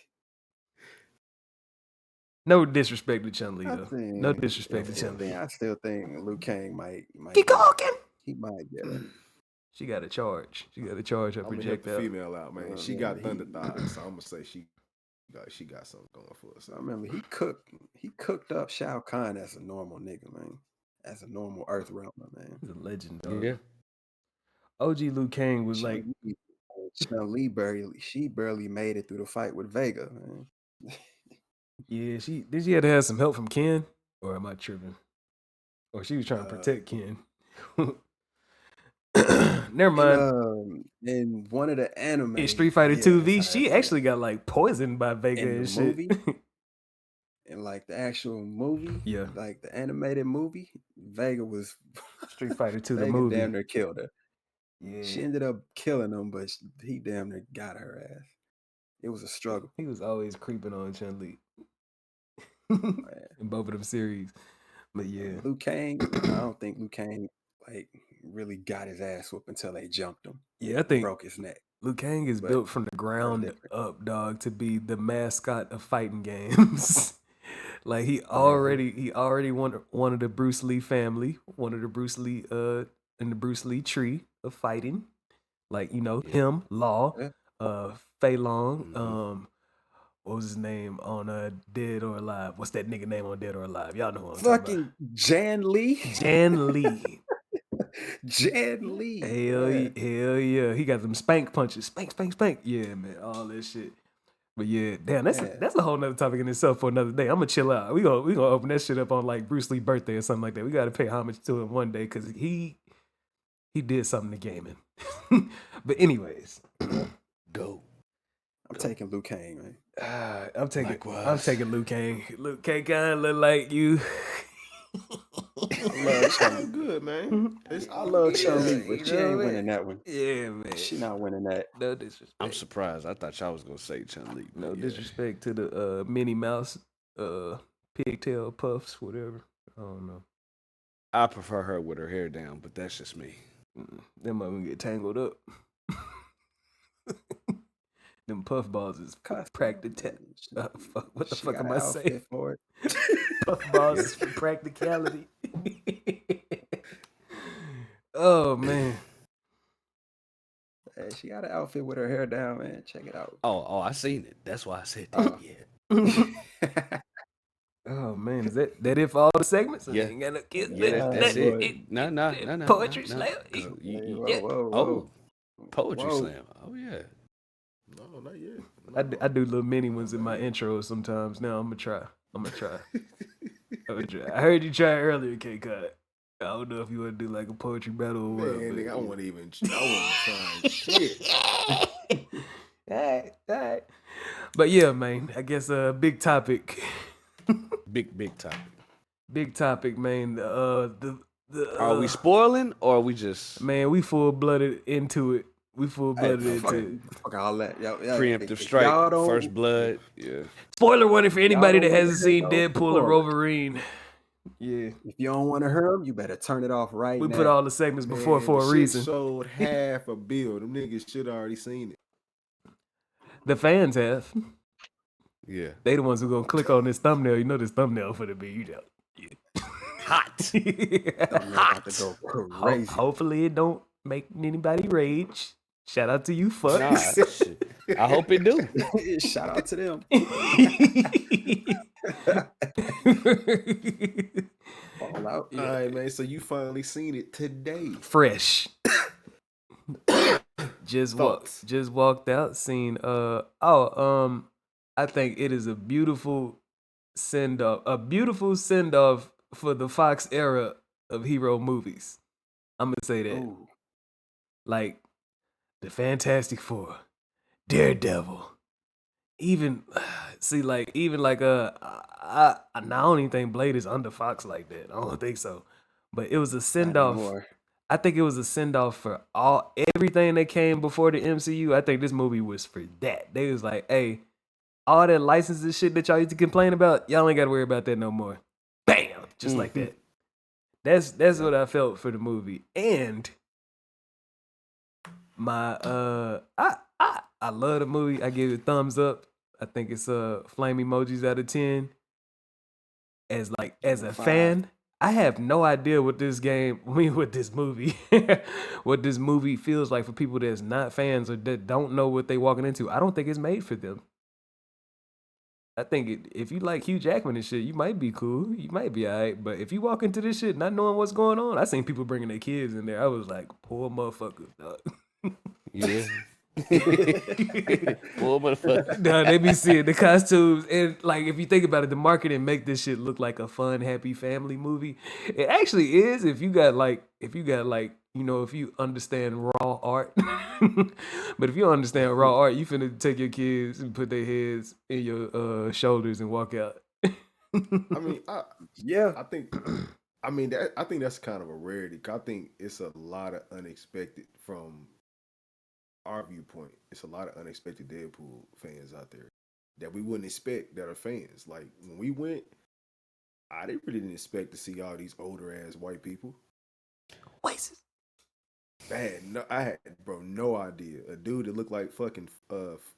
No disrespect to Chun-Li, though. No disrespect to Chun-Li. I still think Liu Kang might Keep talking. he might get it. She got to charge. She got to charge her I'm gonna help the projectile. female out, man. She Yeah, got thunder thighs, so I'm gonna say she got something going for us. I remember he cooked up Shao Kahn as a normal nigga, man. As a normal Earth realmer, man. He's a legend, dog. Yeah. OG Liu Kang was like, Chun-Li barely made it through the fight with Vega, man. yeah, she had to have some help from Ken, or am I tripping? Or she was trying to protect Ken. Never mind. In one of the anime, In Street Fighter 2V, yeah, she actually got like poisoned by Vega in and the shit. movie? in like the actual movie, Yeah. like the animated movie, Vega Street Fighter 2, the Vega movie. damn near killed her. Yeah. She ended up killing him, but he damn near got her ass. It was a struggle. He was always creeping on Chun-Li Man. in both of them series. But yeah. Liu Kang, I don't think Liu Kang like really got his ass whooped until they jumped him. Yeah, I think Broke his neck. Liu Kang is But built from the ground different. up, dog, to be the mascot of fighting games. Like he already one of the Bruce Lee family, one of the Bruce Lee in the Bruce Lee tree of fighting. Like, you know, him, Law, Yeah. Fei Long, what was his name on Dead or Alive? What's that nigga name on Dead or Alive? Y'all know what I'm talking Fucking Jan Lee. about. Jan Lee. Jan Lee. Hell yeah. He got them spank punches. Spank, spank, spank. Yeah, man. All that shit. But yeah, damn, that's a whole nother topic in itself for another day. I'm gonna chill out. We gonna open that shit up on like Bruce Lee's birthday or something like that. We gotta pay homage to him one day because he did something to gaming. But anyways, Go. I'm taking Liu Kang, man. I'm taking Liu Kang. Liu Kang kind of look like you. Sounds good, man. I love Chun-Li, but you she know ain't what? winning that one. Yeah, man. She not winning that. No disrespect. I'm surprised. I thought y'all was gonna say Chun-Li. No but yeah. disrespect to the Minnie Mouse, pigtail puffs, whatever. I don't know. I prefer her with her hair down, but that's just me. Them might gonna get tangled up. Them puff balls is practical. What the She fuck got am an I saying? outfit for it. Puff balls is for practicality. Oh man. Hey, she got an outfit with her hair down, man. Check it out. Oh, I seen it. That's why I said that. Yeah. Oh man, is that it for all the segments? Yeah. Ain't got no kids. Yeah, that's boy. it. No. Poetry no. slam. Whoa, whoa, Oh, whoa. poetry Whoa. slam. Oh yeah. No, not yet. I do little mini ones in my intros sometimes. Now I'm gonna try. I heard you try earlier, K-Cut. I don't know if you want to do like a poetry battle or what. Man, but- nigga, I wasn't trying shit. All right. But yeah, man, I guess big topic. Big topic. Big topic, man. The Are we spoiling or are we just man, we full blooded into it. We full blooded into it. Fuck all that. Yo, preemptive if strike, y'all don't- first blood? Yeah. Spoiler warning for anybody that don't hasn't seen wanna hear Deadpool no and Wolverine. Yeah. If you don't want to hear them, you better turn it off right We now. put all the segments before Man, for the a shit reason. Sold half a bill. Them niggas should already seen it. The fans have. Yeah. They the ones who gonna click on this thumbnail. You know this thumbnail for the be, you know. Hot. I'm about to go crazy. Hopefully it don't make anybody rage. Shout out to you, fuck. Nah, shit. I hope it do. Shout out to them. Fall out. All right, man. So you finally seen it today. Fresh. Thoughts? Just walked out, seen I think it is a beautiful send off for the Fox era of hero movies. I'm gonna say that. Ooh. Like the Fantastic Four, Daredevil, even I don't even think Blade is under Fox like that. I don't think so. But it was a send Not off. anymore. I think it was a send off for everything that came before the MCU. I think this movie was for that. They was like, hey, all that licensing shit that y'all used to complain about, y'all ain't gotta worry about that no more. Bam! Just like that. That's what I felt for the movie. And my I love the movie. I give it a thumbs up. I think it's flame emojis out of 10. As a 5. fan, I have no idea what this movie what this movie feels like for people that's not fans or that don't know what they walking into. I don't think it's made for them. I think if you like Hugh Jackman and shit, you might be cool. You might be alright. But if you walk into this shit not knowing what's going on, I seen people bringing their kids in there. I was like, poor motherfuckers, dog. Yeah. Well, motherfucker. Nah, they be seeing the costumes and like if you think about it, the marketing make this shit look like a fun, happy family movie. It actually is if you got if you understand raw art. But if you don't understand raw art, you finna take your kids and put their heads in your shoulders and walk out. I mean, Yeah. I think that's kind of a rarity. I think it's a lot of unexpected from our viewpoint. It's a lot of unexpected Deadpool fans out there that we wouldn't expect that are fans. Like when we went, I didn't expect to see all these older ass white people. Wait. I had no idea. A dude that looked like fucking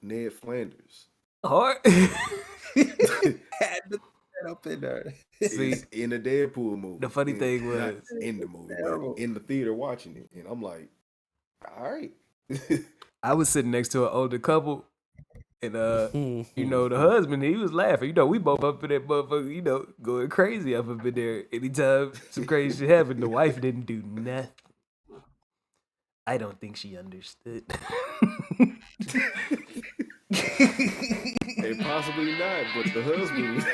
Ned Flanders. Hard. Had to get up in there. See, in the Deadpool movie. the funny thing was not in the movie, terrible. but in the theater watching it, and I'm like, all right. I was sitting next to an older couple, and you know, the husband, he was laughing. You know, we both up in that motherfucker, you know, going crazy up in there. Anytime some crazy shit happened, the wife didn't do nothing. I don't think she understood. And possibly not, but the husband.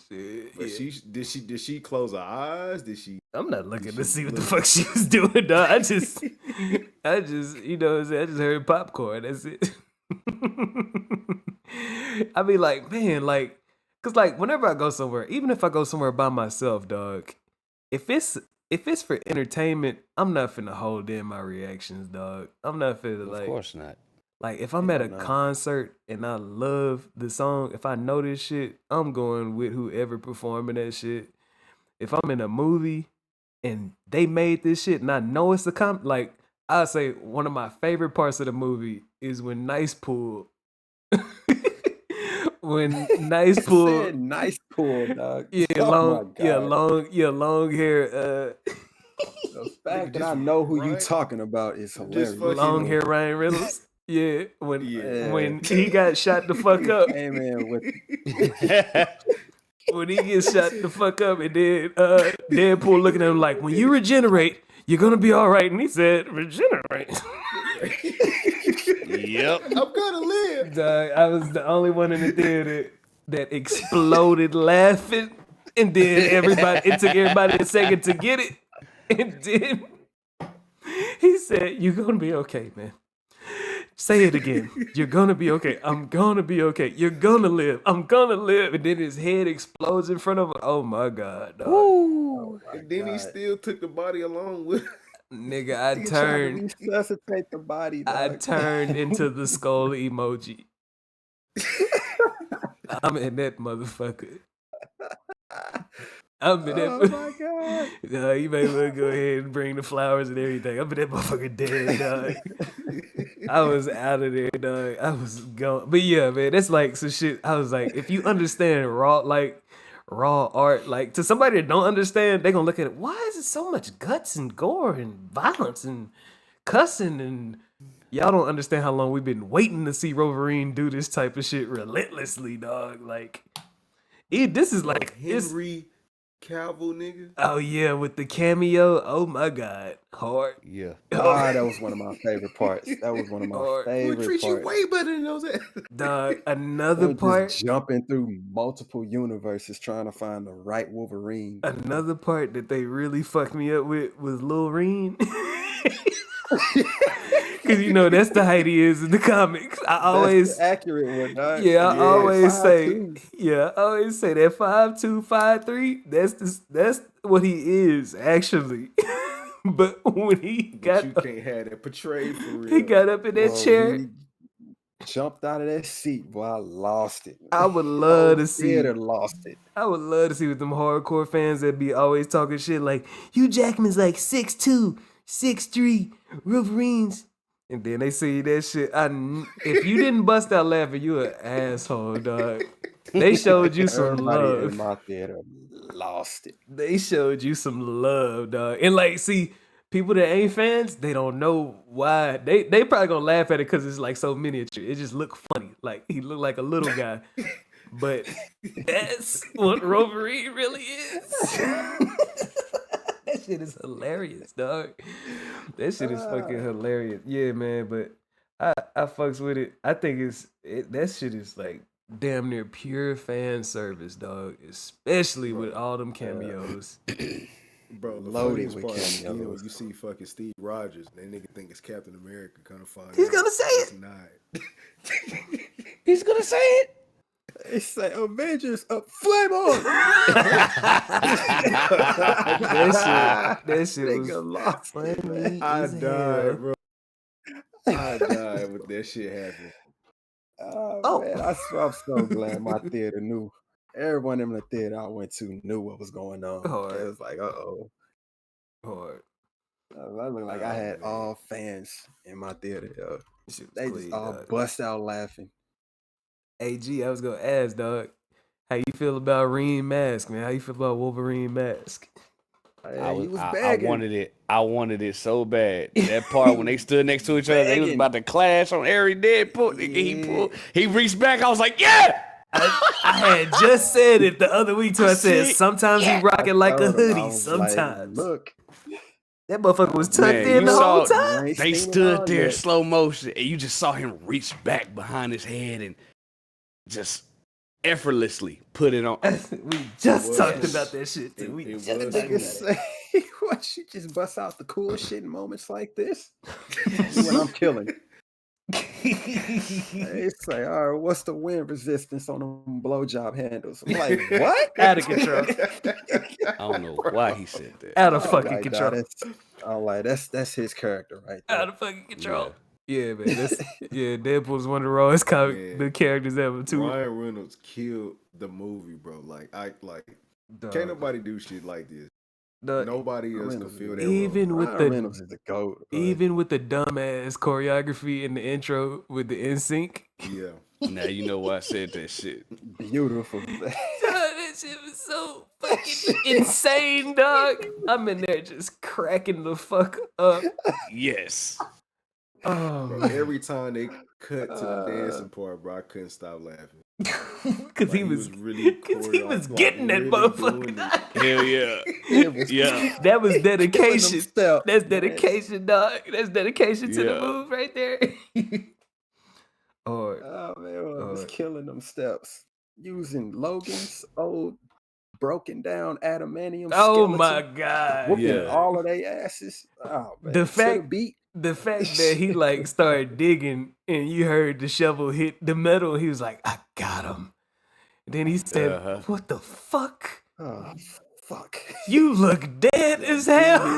Shit, But yeah. did she close her eyes? Did she? I'm not looking to she see what the look- fuck she was doing, dog. I just, you know what I'm saying? I just heard popcorn. That's it. I be like, man, like, cause like whenever I go somewhere, even if I go somewhere by myself, dog, if it's for entertainment, I'm not finna hold in my reactions, dog. I'm not finna Of course not. like if I'm at a no. concert and I love the song, if I know this shit, I'm going with whoever performing that shit. If I'm in a movie and they made this shit and I know it's a like I say one of my favorite parts of the movie is when Nice Pool when Nice Pool Said nice pool, dog. yeah, Oh my God. long hair The fact that just I know who you right- talking about is hilarious. fucking- long hair Ryan Reynolds. Yeah, when Yeah. he got shot the fuck up. Came in with When he gets shot the fuck up and then Deadpool looking at him like, when you regenerate, you're gonna be all right. And he said, regenerate. Yep. I'm gonna live. Dog, I was the only one in the theater that exploded laughing. And then it took everybody a second to get it. And then he said, you're gonna be okay, man. Say it again. You're gonna be okay. I'm gonna be okay. You're gonna live. I'm gonna live. And then his head explodes in front of him. Oh my God, dog. oh my And then he God. still took the body along with. Nigga, I Nigga trying turned to resuscitate the body, I dog. turned into the skull emoji. I'm in that motherfucker. I'm in that. Oh my God. You may well go ahead and bring the flowers and everything. I'm in that motherfucker dead, dog. I was out of there, dog. I was gone. But yeah, man, that's like some shit. I was like, if you understand raw art, like to somebody that don't understand, they gonna look at it. Why is it so much guts and gore and violence and cussing and y'all don't understand how long we've been waiting to see Wolverine do this type of shit relentlessly, dog. Like, this is like it's. Henry Cavill, nigga. Oh yeah, with the cameo. Oh my God, hard. Yeah. Ah, that was one of my favorite parts. That was one of my Or- We favorite treat you parts. way better than those. Dog, They another were part. just jumping through multiple universes trying to find the right Wolverine. Another part that they really fucked me up with was Lil Reen. Cause you know that's the height he is in the comics. I That's always the accurate one, dog. yeah, I always say 5'2". yeah, I always say that 5'2", 5'3", that's what he is actually. But when he got You can't have that portrayed for real. he got up in that Bro, chair, he jumped out of that seat, boy. I lost it. I would love to Whole see. theater lost it. I would love to see with them hardcore fans that be always talking shit like Hugh Jackman's like 6'2", 6'3", Wolverines. And then they see that shit. If you didn't bust out laughing, you an asshole, dog. They showed you some Everybody love. in my theater lost it. They showed you some love, dog. And like, see, people that ain't fans, they don't know why. They probably gonna laugh at it because it's like so miniature. It just look funny. Like he look like a little guy. But that's what Wolverine really is. That shit is hilarious, dog. That shit is fucking hilarious. Yeah, man, but I fucks with it. I think that shit is like damn near pure fan service, dog. Especially with all them cameos. Bro, the Loaded funniest with part is when cameos. you see fucking Steve Rogers, and that nigga think it's Captain America, kind of find He's out gonna say it's it. not. He's gonna say it. They say Avengers up, flame on. That shit was Nigga lost it, man. funny I as hell. died, bro. I died when that shit happened. Oh, man, I'm so glad my theater knew. Everyone in the theater I went to knew what was going on. Hard. It was like, uh-oh. Hard. I looked like I had man. all fans in my theater, yo. Shit was They clean, just all dog. bust out laughing. AG, I was gonna ask, dog, how you feel about Reem mask, man? How you feel about Wolverine mask? He was I begging. wanted it so bad. That part when they stood next to each other, they was Begging. about to clash on every Deadpool. He reached back. I was like, yeah. I had just said it the other week too. I said sometimes he rocking like a told him, I hoodie. was like, Sometimes look, that motherfucker was tucked Man, in you the whole saw- time. you ain't They seen it stood all there yet. slow motion, and you just saw him reach back behind his head and just effortlessly put it on. We just was. talked about that shit too. We It just was. talked Niggas about it. say, what, you just bust out the cool shit in moments like this? When I'm killing. They say, all right, what's the wind resistance on them blowjob handles? I'm like, what? Out of control. I don't know why he said that. Out of I'm fucking like, control. That's his character right there. Out of fucking control. Yeah. Yeah, man. Deadpool's one of the rawest comic Yeah. the characters ever too. Ryan Reynolds killed the movie, bro. Dog. Can't nobody do shit like this. Dog, Nobody else can Reynolds feel is- that. even role. with Ryan the Reynolds is the GOAT. bro. even with the dumbass choreography in the intro with the NSYNC. Yeah. Now you know why I said that shit. Beautiful. That shit was so fucking insane, dog. I'm in there just cracking the fuck up. Yes. Oh, Bro, man. every time they cut to the dancing part, bro, I couldn't stop laughing. Because he was really because he was choreographed, like, getting that really motherfucker. doing it. Hell yeah. It was Yeah. That was killing them dedication. steps, That's man. dedication, dog. That's dedication to the Yeah. move right there. Or Oh man, I was Alright. killing them steps using Logan's old broken down adamantium. oh skeleton, my god. whooping Yeah. all of their asses. Oh man, The to fact- beat. The fact that he like started digging and you heard the shovel hit the metal, he was like, I got him. Then he said, Uh-huh. what the fuck? Oh fuck. You look dead as hell.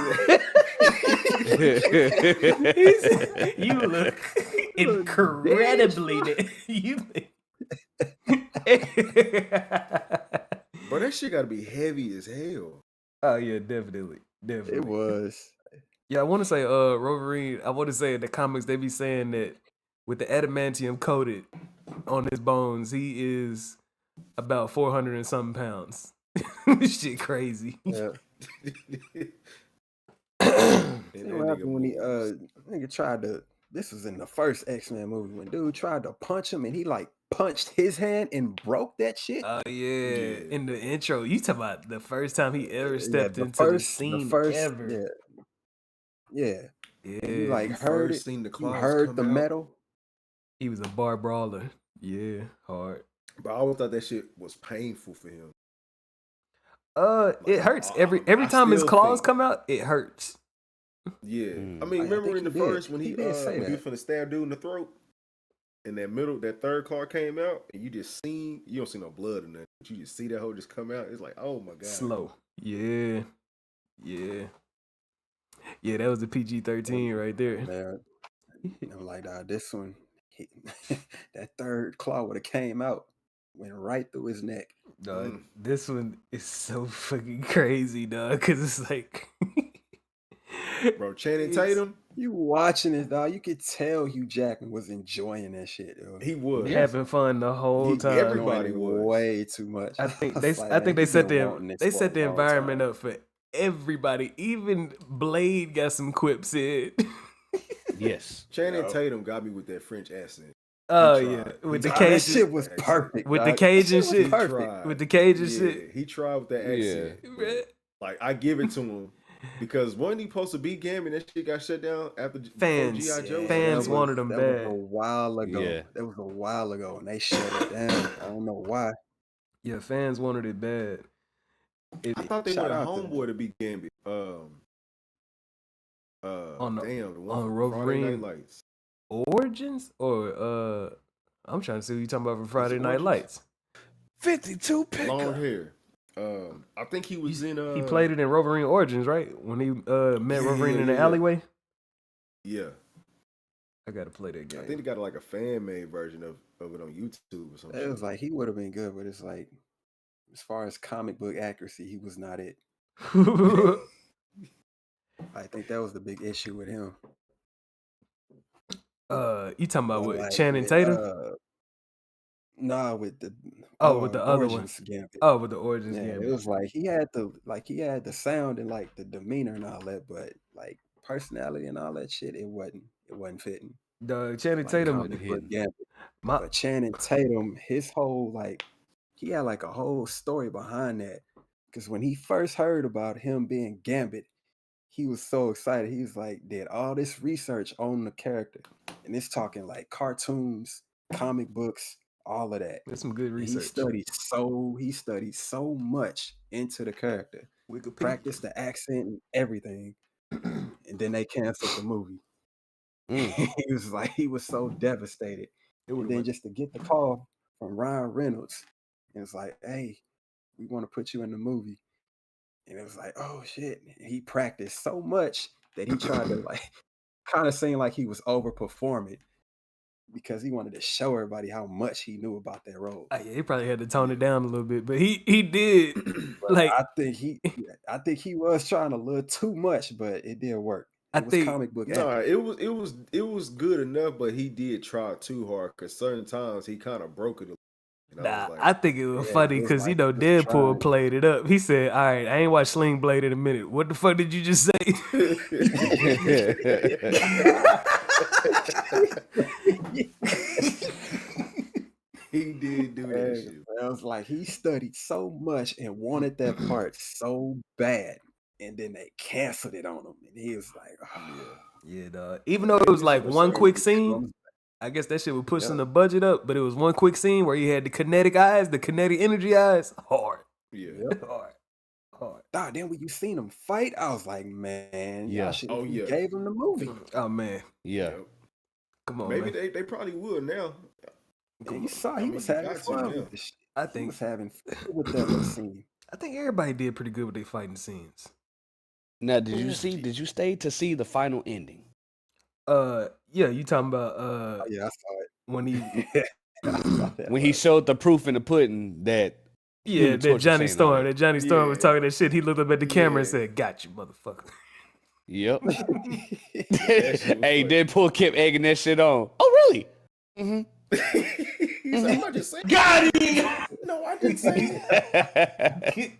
He said, you look incredibly dead. You Bro, that shit gotta be heavy as hell. Oh yeah, definitely. It was. Yeah, I want to say Wolverine, I want to say in the comics they be saying that with the adamantium coated on his bones, he is about 400 and something pounds. Shit crazy. Yeah. And See that what nigga happened when he moves. nigga tried to. This was in the first X-Men movie when dude tried to punch him and he like punched his hand and broke that shit. Oh yeah. Yeah. In the intro, you talking about the first time he ever Yeah, stepped the into the first- scene ever. Yeah. Yeah. Yeah. You like You heard first it. seen the You claws heard come the out. metal. He was a bar brawler. Yeah, hard. But I always thought that shit was painful for him. It hurts. I Every time his still claws think- come out, it hurts. Yeah. Mm. I mean, I remember think in the he did. first when He he did say when he that. finna stab dude in the throat, and that third claw came out, and you just seen, you don't see no blood or nothing, but you just see that hoe just come out. It's like, oh my god. Slow. Yeah. Yeah. Yeah, that was the PG-13 right there. Man, I'm like, this one, that third claw would have came out, went right through his neck. Dog, Mm. this one is so fucking crazy, dog. Cause it's like, Bro, Channing It's- Tatum, You watching it, dog? You could tell Hugh Jackman was enjoying that shit. Yo. he was. having fun the whole He- time. everybody Enjoying it was. way too much. I think was they, like, I think man, they he's set been the wanting this they for set a the long environment time. up for everybody. Even Blade got some quips in. Yes. Channing Yo. Tatum got me with that French accent. Oh tried. yeah, He with the tried. That Cajun, shit was Accent. perfect. with the dog. Cajun That was shit. He perfect. tried. with the Cajun Yeah, shit. he tried with that accent. but, Bruh. Like, I give it to him because wasn't he supposed to be Gambit? That shit got shut down after Fans. G.I. Joe. Fans that wanted him that bad. was a while ago. Yeah. That was a while ago, and they shut it down. I don't know why. Yeah, fans wanted it bad. I thought they Shout wanted out to them. Homeboy to be Gambit. On the- Damn, the one on from Wolverine. Friday Night Lights. Origins or I'm trying to see what you talking about for Friday Night Origins? Lights. 52 pickup. Long hair. I think he was in. He played it in Wolverine Origins, right? When he met Wolverine in the alleyway. Yeah, I gotta play that game. I think they got like a fan made version of it on YouTube or something. It was like he would have been good, but it's like as far as comic book accuracy, he was not it. I think that was the big issue with him. You talking about But what? like Channing with, Tatum? Nah, with the With the other one. Origins Gambit. With the Origins Yeah, game. it was like he had the sound and like the demeanor and all that, but like personality and all that shit, it wasn't fitting. The Channing Like Tatum. comic book Gambit. My, But Channing Tatum, his whole he had like a whole story behind that. Because when he first heard about him being Gambit, he was so excited. He was like, did all this research on the character, and it's talking like cartoons, comic books, all of that. That's some good And research. he studied so much into the character, Wikipedia. practiced the accent and everything, and then they canceled the movie. He was so devastated. And then just to get the call from Ryan Reynolds, and it's like, hey, we want to put you in the movie. And it was like, oh shit. And he practiced so much that he tried to kind of seem like he was overperforming because he wanted to show everybody how much he knew about that role. Yeah, he probably had to tone it down a little bit, but he did. But Like I think he was trying a little too much, but it did work. It was comic book. Nah, it was good enough, but he did try too hard because certain times he kind of broke it. And I think it was funny because Deadpool played it up. He said, "All right, I ain't watched Sling Blade in a minute. What the fuck did you just say?" He did do that shit. I was like, he studied so much and wanted that part so bad, and then they canceled it on him, and he was like, oh. Yeah, dog. Even though it was like one quick scene, I guess that shit was pushing the budget up, but it was one quick scene where he had the kinetic eyes, the kinetic energy eyes. Hard. Yeah. Hard. Nah, then when you seen him fight, I was like, man, y'all should have gave him the movie. Oh man. Yeah. Come on. Maybe man. they probably would now. Yeah, you saw he was having fun with this shit. I think he was having fun with that little scene. I think everybody did pretty good with their fighting scenes. Now, did you stay to see the final ending? Yeah, you talking about Yeah, I saw it. when he when he showed the proof in the pudding that that Johnny Storm was talking that shit. He looked up at the camera and said, "Got you, motherfucker." Yep. Hey, Deadpool kept egging that shit on. Oh, really? Mm-hmm. He's like, I just saying. Got him. No, I didn't say that.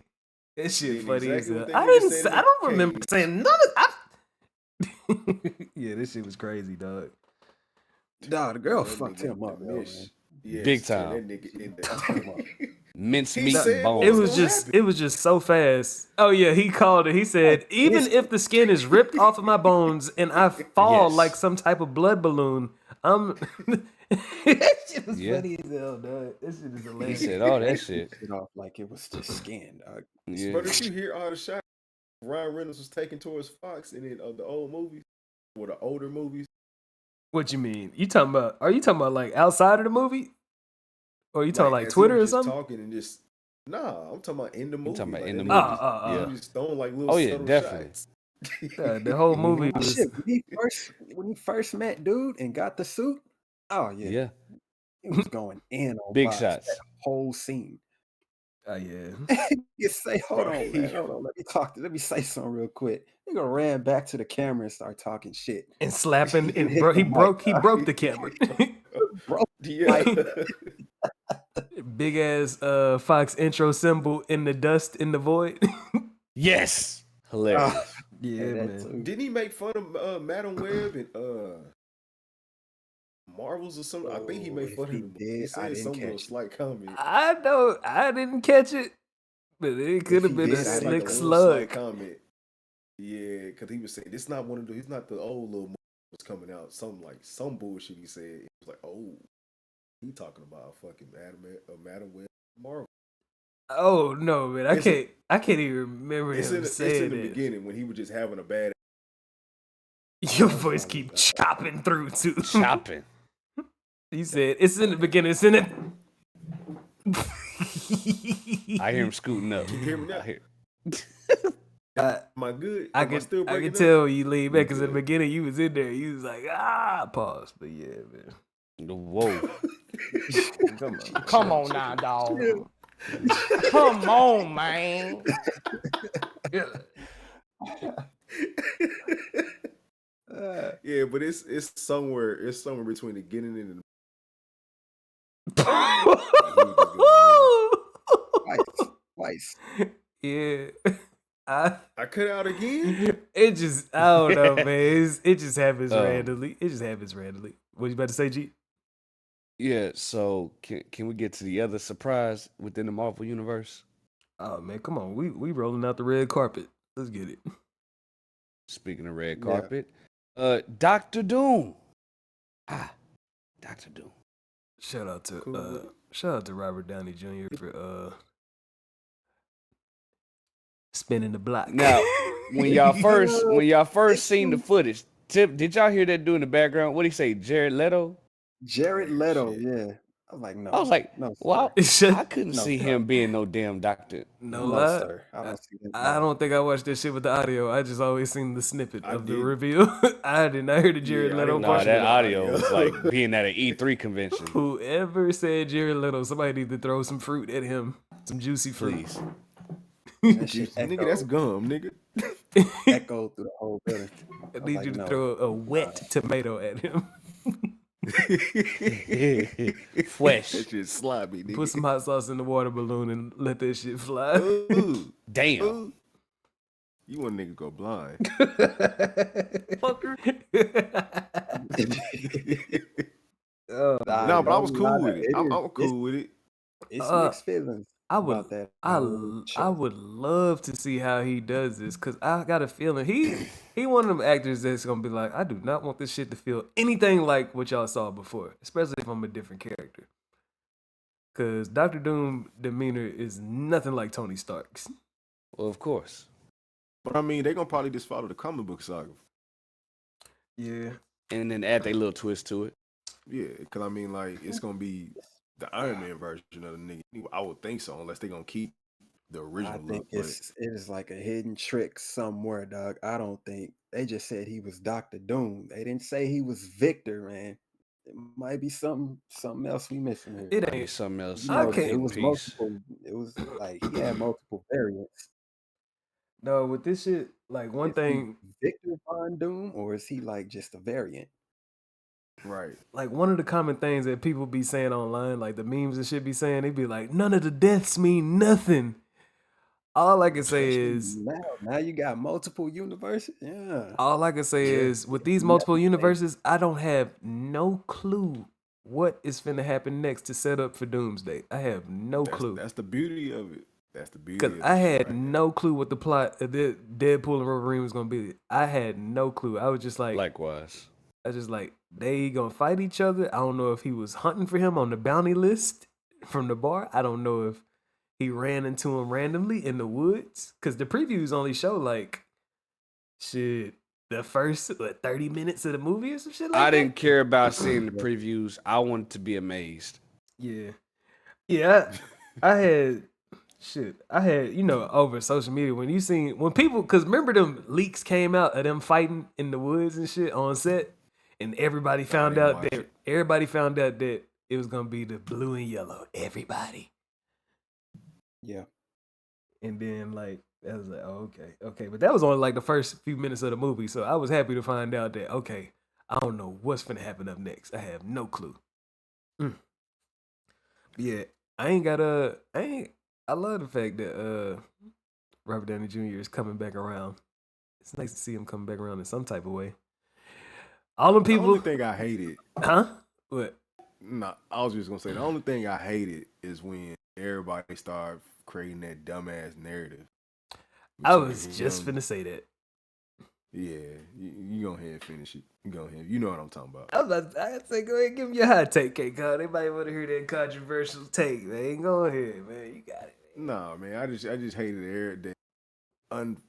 That shit funny exactly as hell. what they I would've didn't. said I in don't the remember cave. saying none of. Yeah, this shit was crazy, dog. Nah, the girl That fucked nigga him up, though, mish. man. Yes, Big so time. That nigga in there. Mince He meat said and bones. It was just so fast. Oh yeah, he called it. He said, even if the skin is ripped off of my bones and I fall Yes. like some type of blood balloon, I'm. That shit was funny as hell, dog. That shit is He hilarious. said all that shit. It off like it was just skin, dog. Yeah. But if you hear all the shots Ryan Reynolds was taking towards Fox and then the old movies or the older movies. What you mean? You talking about? Are you talking about like outside of the movie, or you talking like as he Twitter or was just something? Talking and just I'm talking about in the movie. talking about like in that the nigga movie. just- Yeah. he just throwing like little Oh, yeah, subtle definitely. shots. The whole movie Oh, was. shit, when he first met dude and got the suit, oh yeah, Yeah. he was going in on Big vibes, shots. that whole scene. Oh yeah. You say, hold on, man, hold on, let me say something real quick. He gonna ran back to the camera and start talking shit. And slapping and Hit he the broke mic, the camera. bro. Yeah. Big ass Fox intro symbol in the dust in the void. Yes. Hilarious. Yeah, Hey, that man. too. Didn't he make fun of Madam Web and Marvels or something? I think he made If fun of he him. did, He I said didn't some little catch it. slight comment. I know I didn't catch it, but it could have he been a did, I didn't slick catch it. slug. Comment. Yeah, because he was saying it's not one of the. It's not the old little movie was coming out. Some bullshit he said. It was like, oh, he talking about fucking Madam Web Marvel. Oh no, man! I It's- can't. I can't even remember It's him in the saying it. beginning when he was just having a bad. Your voice keep chopping through too. Chopping. He said it's in the beginning. It's in it. I hear him scooting up. You hear me now? I hear. Am I good? I Am could still I breaking could up? tell you lean back because in the good. beginning you was in there. You was like pause. But yeah, man. Whoa. Come on. Come on now, dog. Come on, man. Yeah, but it's somewhere between the beginning and Twice. Yeah. I cut out again. It just I don't know, man. It just happens Oh. randomly. It just happens randomly. What you about to say, G? Yeah, so can we get to the other surprise within the Marvel universe? Oh man, come on. We rolling out the red carpet. Let's get it. Speaking of red Yeah. carpet, Dr. Doom. Dr. Doom. Shout out to Cool. Robert Downey Jr. for spinning the block. Now, when y'all first seen the footage, did y'all hear that dude in the background? What did he say? Jared Leto? Jared Leto, Shit. yeah. I was like, no. I was like, no, well, sir. I couldn't No, see sir. him being no damn doctor. no No, lie. sir. I don't see that. I no. don't think I watched this shit with the audio. I just always seen the snippet I of the did. reveal. I did not hear the Jared Yeah, I Leto didn't Nah, part. that audio. audio was like being at an E3 convention. Whoever said Jared Leto, somebody need to throw some fruit at him. Some juicy fruit. Please. That shit Nigga, that's gum, nigga. echoed through the whole building. I was need like, you to no. throw a wet tomato at him. Fresh. That shit sloppy, nigga. Put some hot sauce in the water balloon and let that shit fly. Ooh, Damn. ooh. You want a nigga go blind? Oh, No, but I was cool with it. It I'm is- cool with it. It's Uh, mixed feelings I would, about that. I whole show. would love to see how he does this because I got a feeling he one of them actors that's gonna be like, I do not want this shit to feel anything like what y'all saw before, especially if I'm a different character. Because Doctor Doom demeanor is nothing like Tony Stark's. Well, of course. But I mean, they gonna probably just follow the comic book saga. Yeah, And then add their little twist to it. Yeah, because I mean, like, it's gonna be the Iron Man version of the nigga. I would think so, unless they gonna keep the I original think look. it is like a hidden trick somewhere, dog. I don't think they just said he was Doctor Doom. They didn't say he was Victor, man. It might be something else we missing here. it Might be ain't. something else. You I know, can't- it hidden was piece. multiple. It was like he had multiple variants. No, with this shit, like one Is he thing, Victor Von Doom, or is he like just a variant? Right. like one of the common things that people be saying online, like the memes and shit be saying, they be like, none of the deaths mean nothing. All I can say is, Now you got multiple universes. Yeah. all I can say Yeah. is, with these Nothing multiple changed. universes, I don't have no clue what is finna happen next to set up for Doomsday. I have no clue. That's the beauty of it. That's the beauty. Because of I the shit had right there. no clue what the plot of Deadpool and Wolverine was gonna be. I had no clue. I was just like, Likewise. I was just like, they gonna fight each other. I don't know if he was hunting for him on the bounty list from the bar. I don't know if he ran into him randomly in the woods. Because the previews only show like shit the first 30 minutes of the movie or some shit like I that. didn't care about seeing the previews. I wanted to be amazed. Yeah. Yeah. I had shit. I had, over social media when people, because remember them leaks came out of them fighting in the woods and shit on set, and everybody found didn't out watch that it. it was gonna be the blue and yellow. Everybody. Yeah. And then like I was like, oh, okay. But that was only like the first few minutes of the movie. So I was happy to find out that, okay, I don't know what's gonna happen up next. I have no clue. Yeah, I love the fact that Robert Downey Jr. is coming back around. It's nice to see him come back around in some type of way. All them The people, only thing I hated, huh? What? no, I was just gonna say the only thing I hated is when everybody started creating that dumbass narrative. I between was him. just finna say that. Yeah, you go ahead and finish it. You go ahead. You know what I'm talking about. I say go ahead and give me your hot take, K-Con. Anybody want to hear that controversial take, man? Go ahead, man. You got it. No, man. I just hated it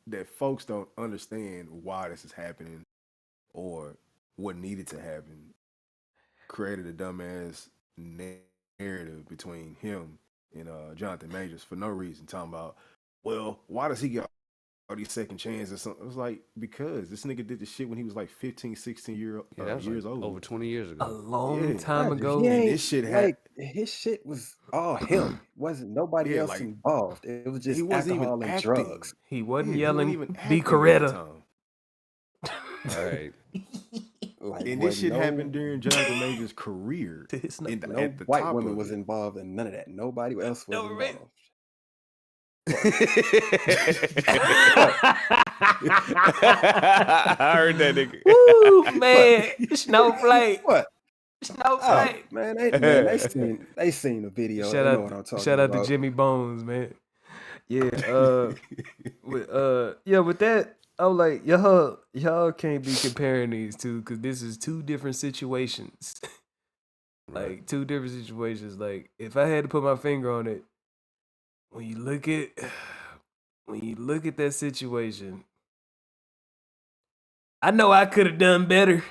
that folks don't understand why this is happening or what needed to happen. Created a dumbass narrative between him and Jonathan Majors for no reason. Talking about, well, why does he get all these second chances or something? It was like, because this nigga did the shit when he was like 15, 16 years like old. Over 20 years A ago. long time Yeah, ago. he And ain't, this shit like his shit was all him. Wasn't nobody Yeah, else like, involved. It was just he wasn't even alcohol and acting. drugs. He wasn't Yeah, he wasn't yelling, even "Be acting at the Coretta." time. All right. Like, And wasn't this shit happened during Jonathan Majors' career. It's not- no At the white top woman of was it. involved in none of that. Nobody else was No, right. involved. I heard that nigga. Woo, man. Snowflake. What? Oh, Snowflake. man, they seen the video. Shout They know what I'm out, talking shout out to about. Jimmy Bones, man. Yeah, with that, I was like, y'all can't be comparing these two because this is two different situations. Like two different situations. Like if I had to put my finger on it, when you look at that situation, I know I could have done better.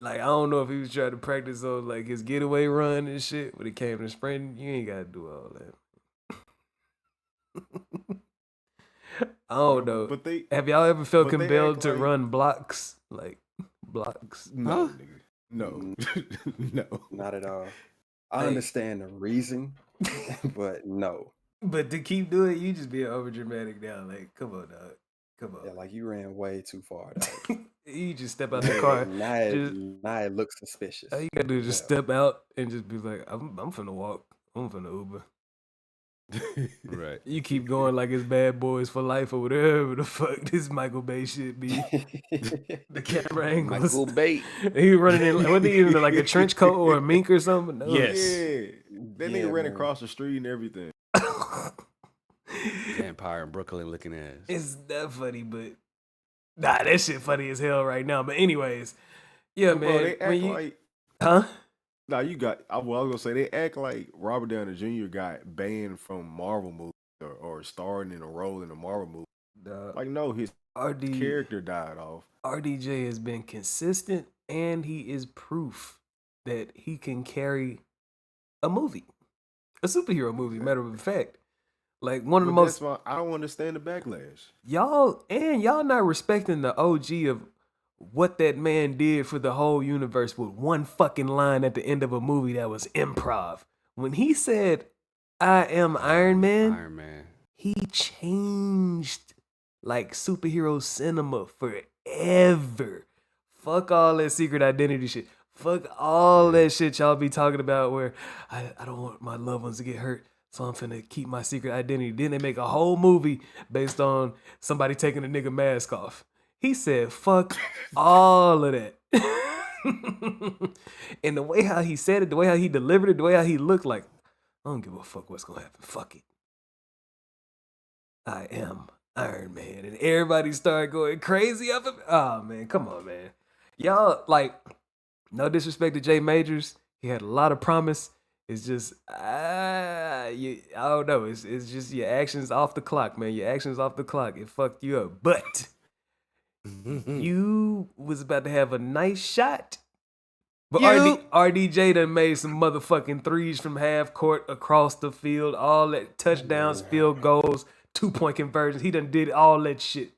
Like I don't know if he was trying to practice on like his getaway run and shit when it came to sprinting. You ain't gotta do all that. I don't know. But Have y'all ever felt but they compelled act to like- run blocks? Like blocks? No, Huh? nigga. No. No. Not at all. I Hey. understand the reason, but no. But to keep doing it, you just being over dramatic now. Like, come on, dog. Come on. Yeah, like you ran way too far. Dog. You just step out the car. Now it looks suspicious. All you gotta do is just Yeah. step out and just be like, I'm finna walk. I'm finna Uber. Right. You keep going like it's Bad Boys for Life or whatever the fuck this Michael Bay shit be. The camera angles. Michael Bay. He running in, wasn't he in like a trench coat or a mink or something? No. Yes. Yeah. That nigga ran man. across the street and everything. Vampire in Brooklyn looking ass. It's that funny, but nah, that shit funny as hell right now. But anyways, yeah, Bro, man. they act when you, like huh? nah, you got. I was gonna say they act like Robert Downey Jr. got banned from Marvel movies or starring in a role in a Marvel movie. Like, no, his character died off. RDJ has been consistent, and he is proof that he can carry a movie, a superhero movie. Matter of fact, like one of the But most that's why I don't understand the backlash. y'all not respecting the OG of what that man did for the whole universe with one fucking line at the end of a movie that was improv. When he said, "I am Iron Man," Iron Man. he changed like superhero cinema forever. Fuck all that secret identity shit. Fuck all that shit y'all be talking about where I don't want my loved ones to get hurt, so I'm finna keep my secret identity. Then they make a whole movie based on somebody taking a nigga mask off. He said, fuck all of that. And the way how he said it, the way how he delivered it, the way how he looked, like, I don't give a fuck what's gonna happen. Fuck it. I am Iron Man. And everybody started going crazy up. Oh, man, come on, man. Y'all, like, no disrespect to Jay Majors. He had a lot of promise. It's just, I don't know. It's just your actions off the clock, man. Your actions off the clock. It fucked you up. But you was about to have a nice shot. But RDJ done made some motherfucking threes from half court across the field. All that touchdowns, field goals, 2-point conversions. He done did all that shit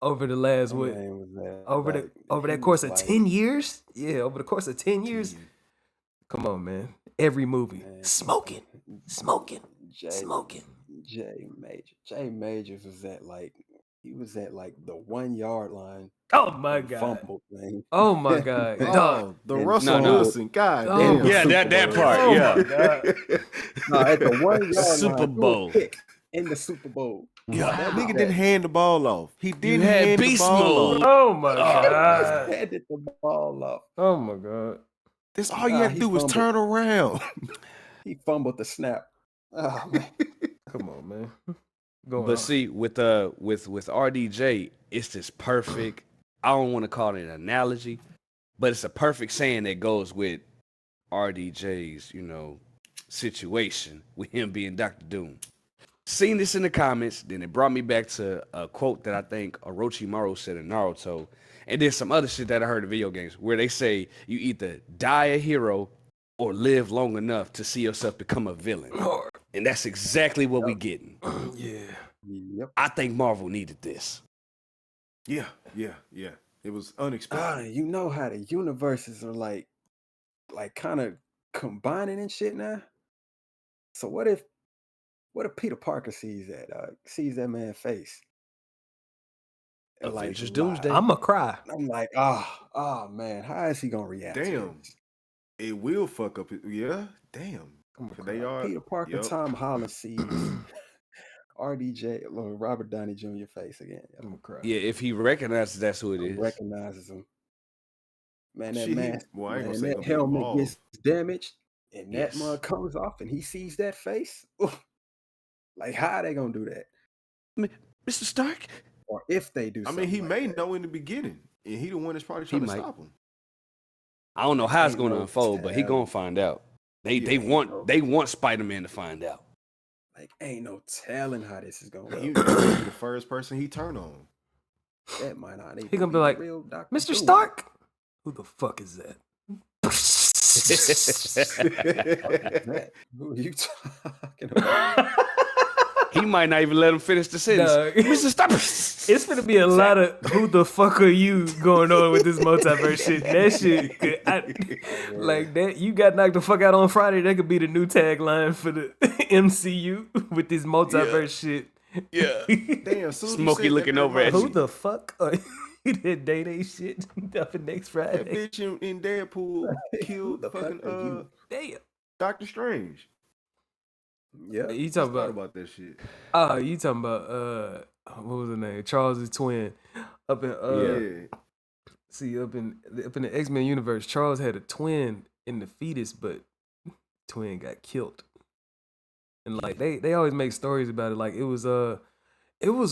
over the last what? Over that course of 10 years? Yeah, over the course of 10 years. Come on, man. Every movie. Man. Smoking. Jay Majors was at like the 1 yard line. Oh my and God. Fumbled, man. Oh my God. Oh, the And Russell no. Wilson. God Oh, damn. Yeah, Super that Bowl. part. Oh Yeah. my God. No, at the 1 yard Super line, threw a Bowl. pick in the Super Bowl. That nigga didn't hand the ball off. He didn't had hand the beast ball mode. off. Oh my God. Handed the ball off. Oh my God. That's all you Nah, have to he do was fumbled. turn around. He fumbled the snap. Oh man. Come on, man. Go on. But see, with RDJ, it's this perfect. I don't want to call it an analogy, but it's a perfect saying that goes with RDJ's, situation with him being Doctor Doom. Seen this in the comments, then it brought me back to a quote that I think Orochimaru said in Naruto, and then some other shit that I heard in video games where they say you either die a hero or live long enough to see yourself become a villain. And that's exactly what we getting. Yeah. Yep. I think Marvel needed this. Yeah. It was unexpected. You know how the universes are like kind of combining and shit now. So what if Peter Parker sees that man's face? And Avengers like, Doomsday. I'ma cry. I'm like, man, how is he gonna react? to Damn. this? It will fuck up. Yeah. Damn. They are Peter Parker, yup. Tom Holland sees RDJ, Robert Downey Jr. face again. I'm gonna cry. Yeah, if he recognizes that's who it is. Recognizes him. Man, that Shit, mask, well, I ain't gonna man, say that gonna be helmet involved. gets damaged, and that Yes. mug comes off, and he sees that face. Oof. Like, how are they gonna do that? Mr. Stark? Or if they do, I mean, he something may like that. know in the beginning, and he the one that's probably trying to might. stop him. I don't know how it's Ain't going to no unfold, but he telling. going to find out. They ain't want no- they want Spider-Man to find out. Like, ain't no telling how this is gonna He go. may be the first person he turn on. That might not even He gonna be the like, real Dr. Mr. Doom. Stark? Who the fuck is that? That- Who are you talking about? He might not even let him finish the sentence. Dog. Mr. Stark. It's gonna be a lot of who the fuck are you going on with this multiverse shit. That shit, like that, you got knocked the fuck out on Friday. That could be the new tagline for the MCU with this multiverse shit. Yeah. Damn, soon as you Smokey said that, looking that over at reminds Who me. the fuck are you? That day shit up in next That Friday. bitch in Deadpool killed the fuck fucking are you? Damn. Doctor Strange. Yeah. You Just talking thought about? about that shit. Oh, you talking about? What was the name? Charles' twin. Up in Yeah. See, up in the X-Men universe, Charles had a twin in the fetus, but twin got killed. And like they always make stories about it. Like it was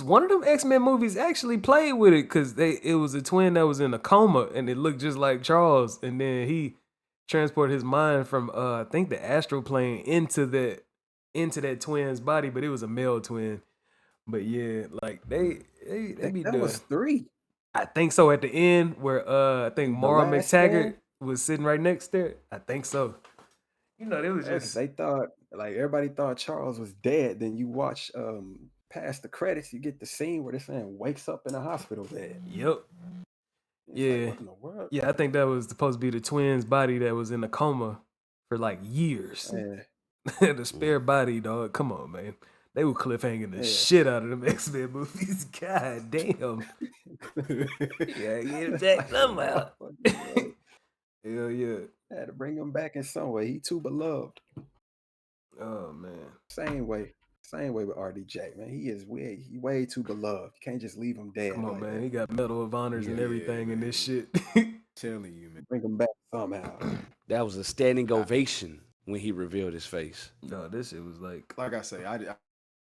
one of them X-Men movies actually played with it because it was a twin that was in a coma and it looked just like Charles. And then he transported his mind from I think the astral plane into that twin's body, but it was a male twin. But yeah, like they be That doing. was 3. I think so. At the end, where I think The Mara last McTaggart stand? was sitting right next there. I think so. You know, they was Yes, just they thought, like, everybody thought Charles was dead. Then you watch past the credits, you get the scene where this man wakes up in a hospital bed. yep. It's Yeah. like, what in the world? Yeah, I think that was supposed to be the twin's body that was in a coma for like years. Man, The spare body, dog. Come on, man. They were cliffhanging the Yeah. shit out of them X-Men movies. God damn. Yeah, get him back somehow. Hell yeah. Had to bring him back in some way. He too beloved. Oh man. Same way with RDJ, man. He is way too beloved. You can't just leave him dead. Come on, like man. that. He got Medal of Honors and Yeah, everything in man. this shit. Telling you, man. Bring him back somehow. That was a standing ovation when he revealed his face. No, this shit was like Like I say, I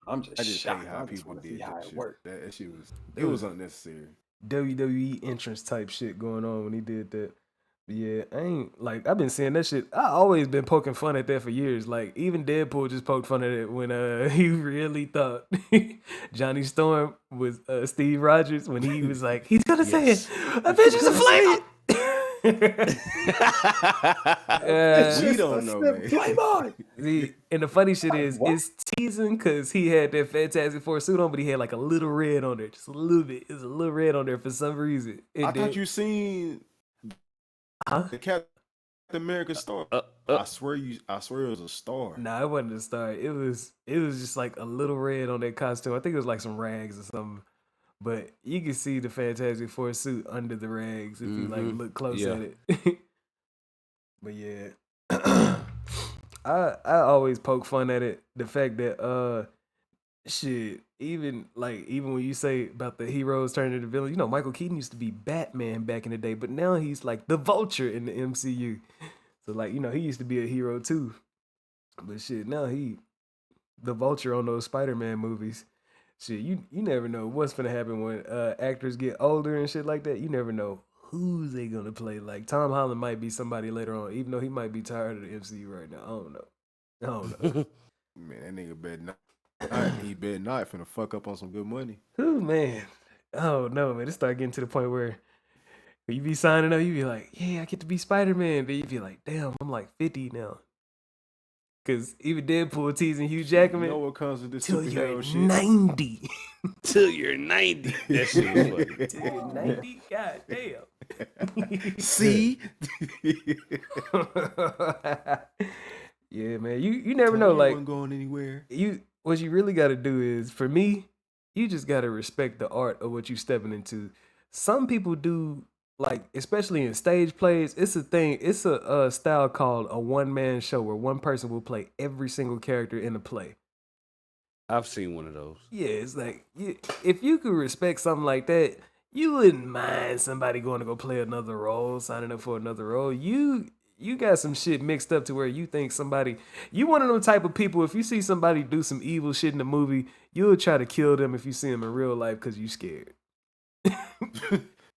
I'm just just shocked. hate how I just people want to did see how that it shit. worked. That shit was It it was was- unnecessary. WWE entrance type shit going on when he did that. But yeah, I ain't like I've been seeing that shit. I always been poking fun at that for years. Like even Deadpool just poked fun at it when he really thought Johnny Storm was Steve Rogers when he was like, he's gonna say it. Avengers Aflamed. We don't know, man. Playboy. And the funny shit is, What? it's teasing because he had that Fantastic Four suit on, but he had like a little red on there, just a little bit. It's a little red on there for some reason. And I then- thought you seen Huh? the Captain America star. I swear it was a star. Nah, it wasn't a star. It was just like a little red on that costume. I think it was like some rags or something. But you can see the Fantastic Four suit under the rags if you like Mhm. look close Yeah. at it. But yeah. I always poke fun at it. The fact that shit, even when you say about the heroes turning into villains, you know, Michael Keaton used to be Batman back in the day, but now he's like the Vulture in the MCU. So like, you know, he used to be a hero too. But shit, now he the Vulture on those Spider-Man movies. Shit, you never know what's gonna happen when actors get older and shit like that. You never know who's they gonna play. Like Tom Holland might be somebody later on, even though he might be tired of the MCU right now. I don't know. Oh no. Man, that nigga better not. He better not finna fuck up on some good money. Ooh, man. Oh no, man. It start getting to the point where you be signing up, you be like, yeah, I get to be Spider-Man. Then you be like, damn, I'm like 50 now. Cause even Deadpool teasing Hugh Jackman. You know what comes with this till you're superhero shit? 90. Till you're 90. That shit is funny. Till you're 90? God damn. See? Yeah, man. You never know. Like, wasn't going anywhere. what you really got to do is, for me, you just got to respect the art of what you stepping into. Some people do, like, especially in stage plays, it's a thing. It's a style called a one-man show where one person will play every single character in the play. I've seen one of those. Yeah, it's like, if you could respect something like that, you wouldn't mind somebody going to go play another role, signing up for another role. You got some shit mixed up to where you think you one of them type of people, if you see somebody do some evil shit in the movie, you'll try to kill them if you see them in real life because you scared.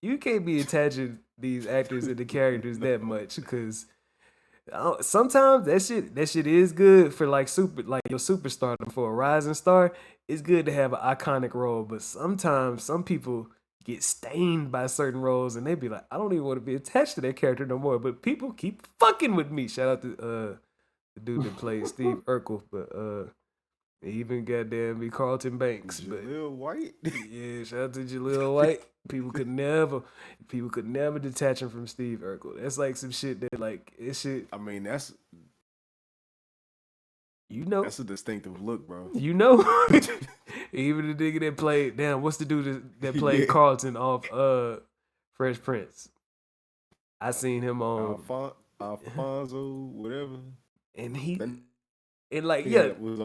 You can't be attaching these actors and the characters that much because sometimes that shit is good for like your superstardom. For a rising star, it's good to have an iconic role, but sometimes some people get stained by certain roles and they be like, I don't even want to be attached to that character no more, but people keep fucking with me. Shout out to the dude that plays Steve Urkel, but even goddamn be Carlton Banks. Jaleel White? Yeah, shout out to Jaleel White. People could never detach him from Steve Urkel. That's like some shit that like it shit. I mean, that's That's a distinctive look, bro. Even the nigga that played what's the dude that played Carlton off Fresh Prince? I seen him on Alfonso, whatever. And Was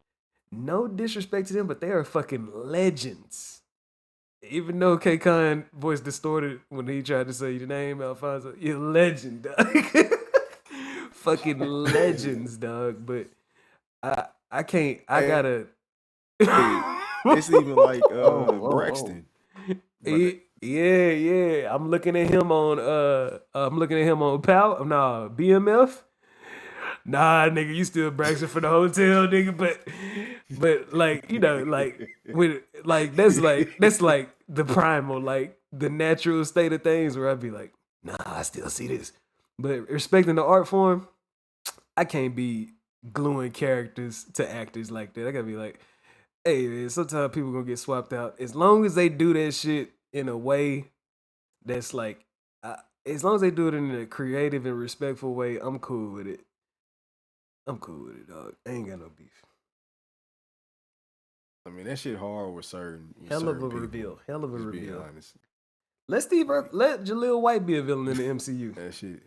no disrespect to them, but they are fucking legends. Even though K-Con voice distorted when he tried to say your name, Alfonso, you're a legend, dog. Fucking legends, dog. But I can't. I gotta. It's even like Braxton. Yeah. I'm looking at him on BMF. Nah, nigga, you still Braxton for the hotel, nigga. But like, like with like that's like the primal, like the natural state of things where I'd be like, nah, I still see this. But respecting the art form, I can't be gluing characters to actors like that. I gotta be like, hey man, sometimes people gonna get swapped out. As long as they do that shit in a way that's like, as long as they do it in a creative and respectful way, I'm cool with it. I'm cool with it, dog. I ain't got no beef. I mean, that shit hard with certain. Hell of a people, reveal. Hell of a just being reveal. honest. Let Jaleel White be a villain in the MCU. That shit.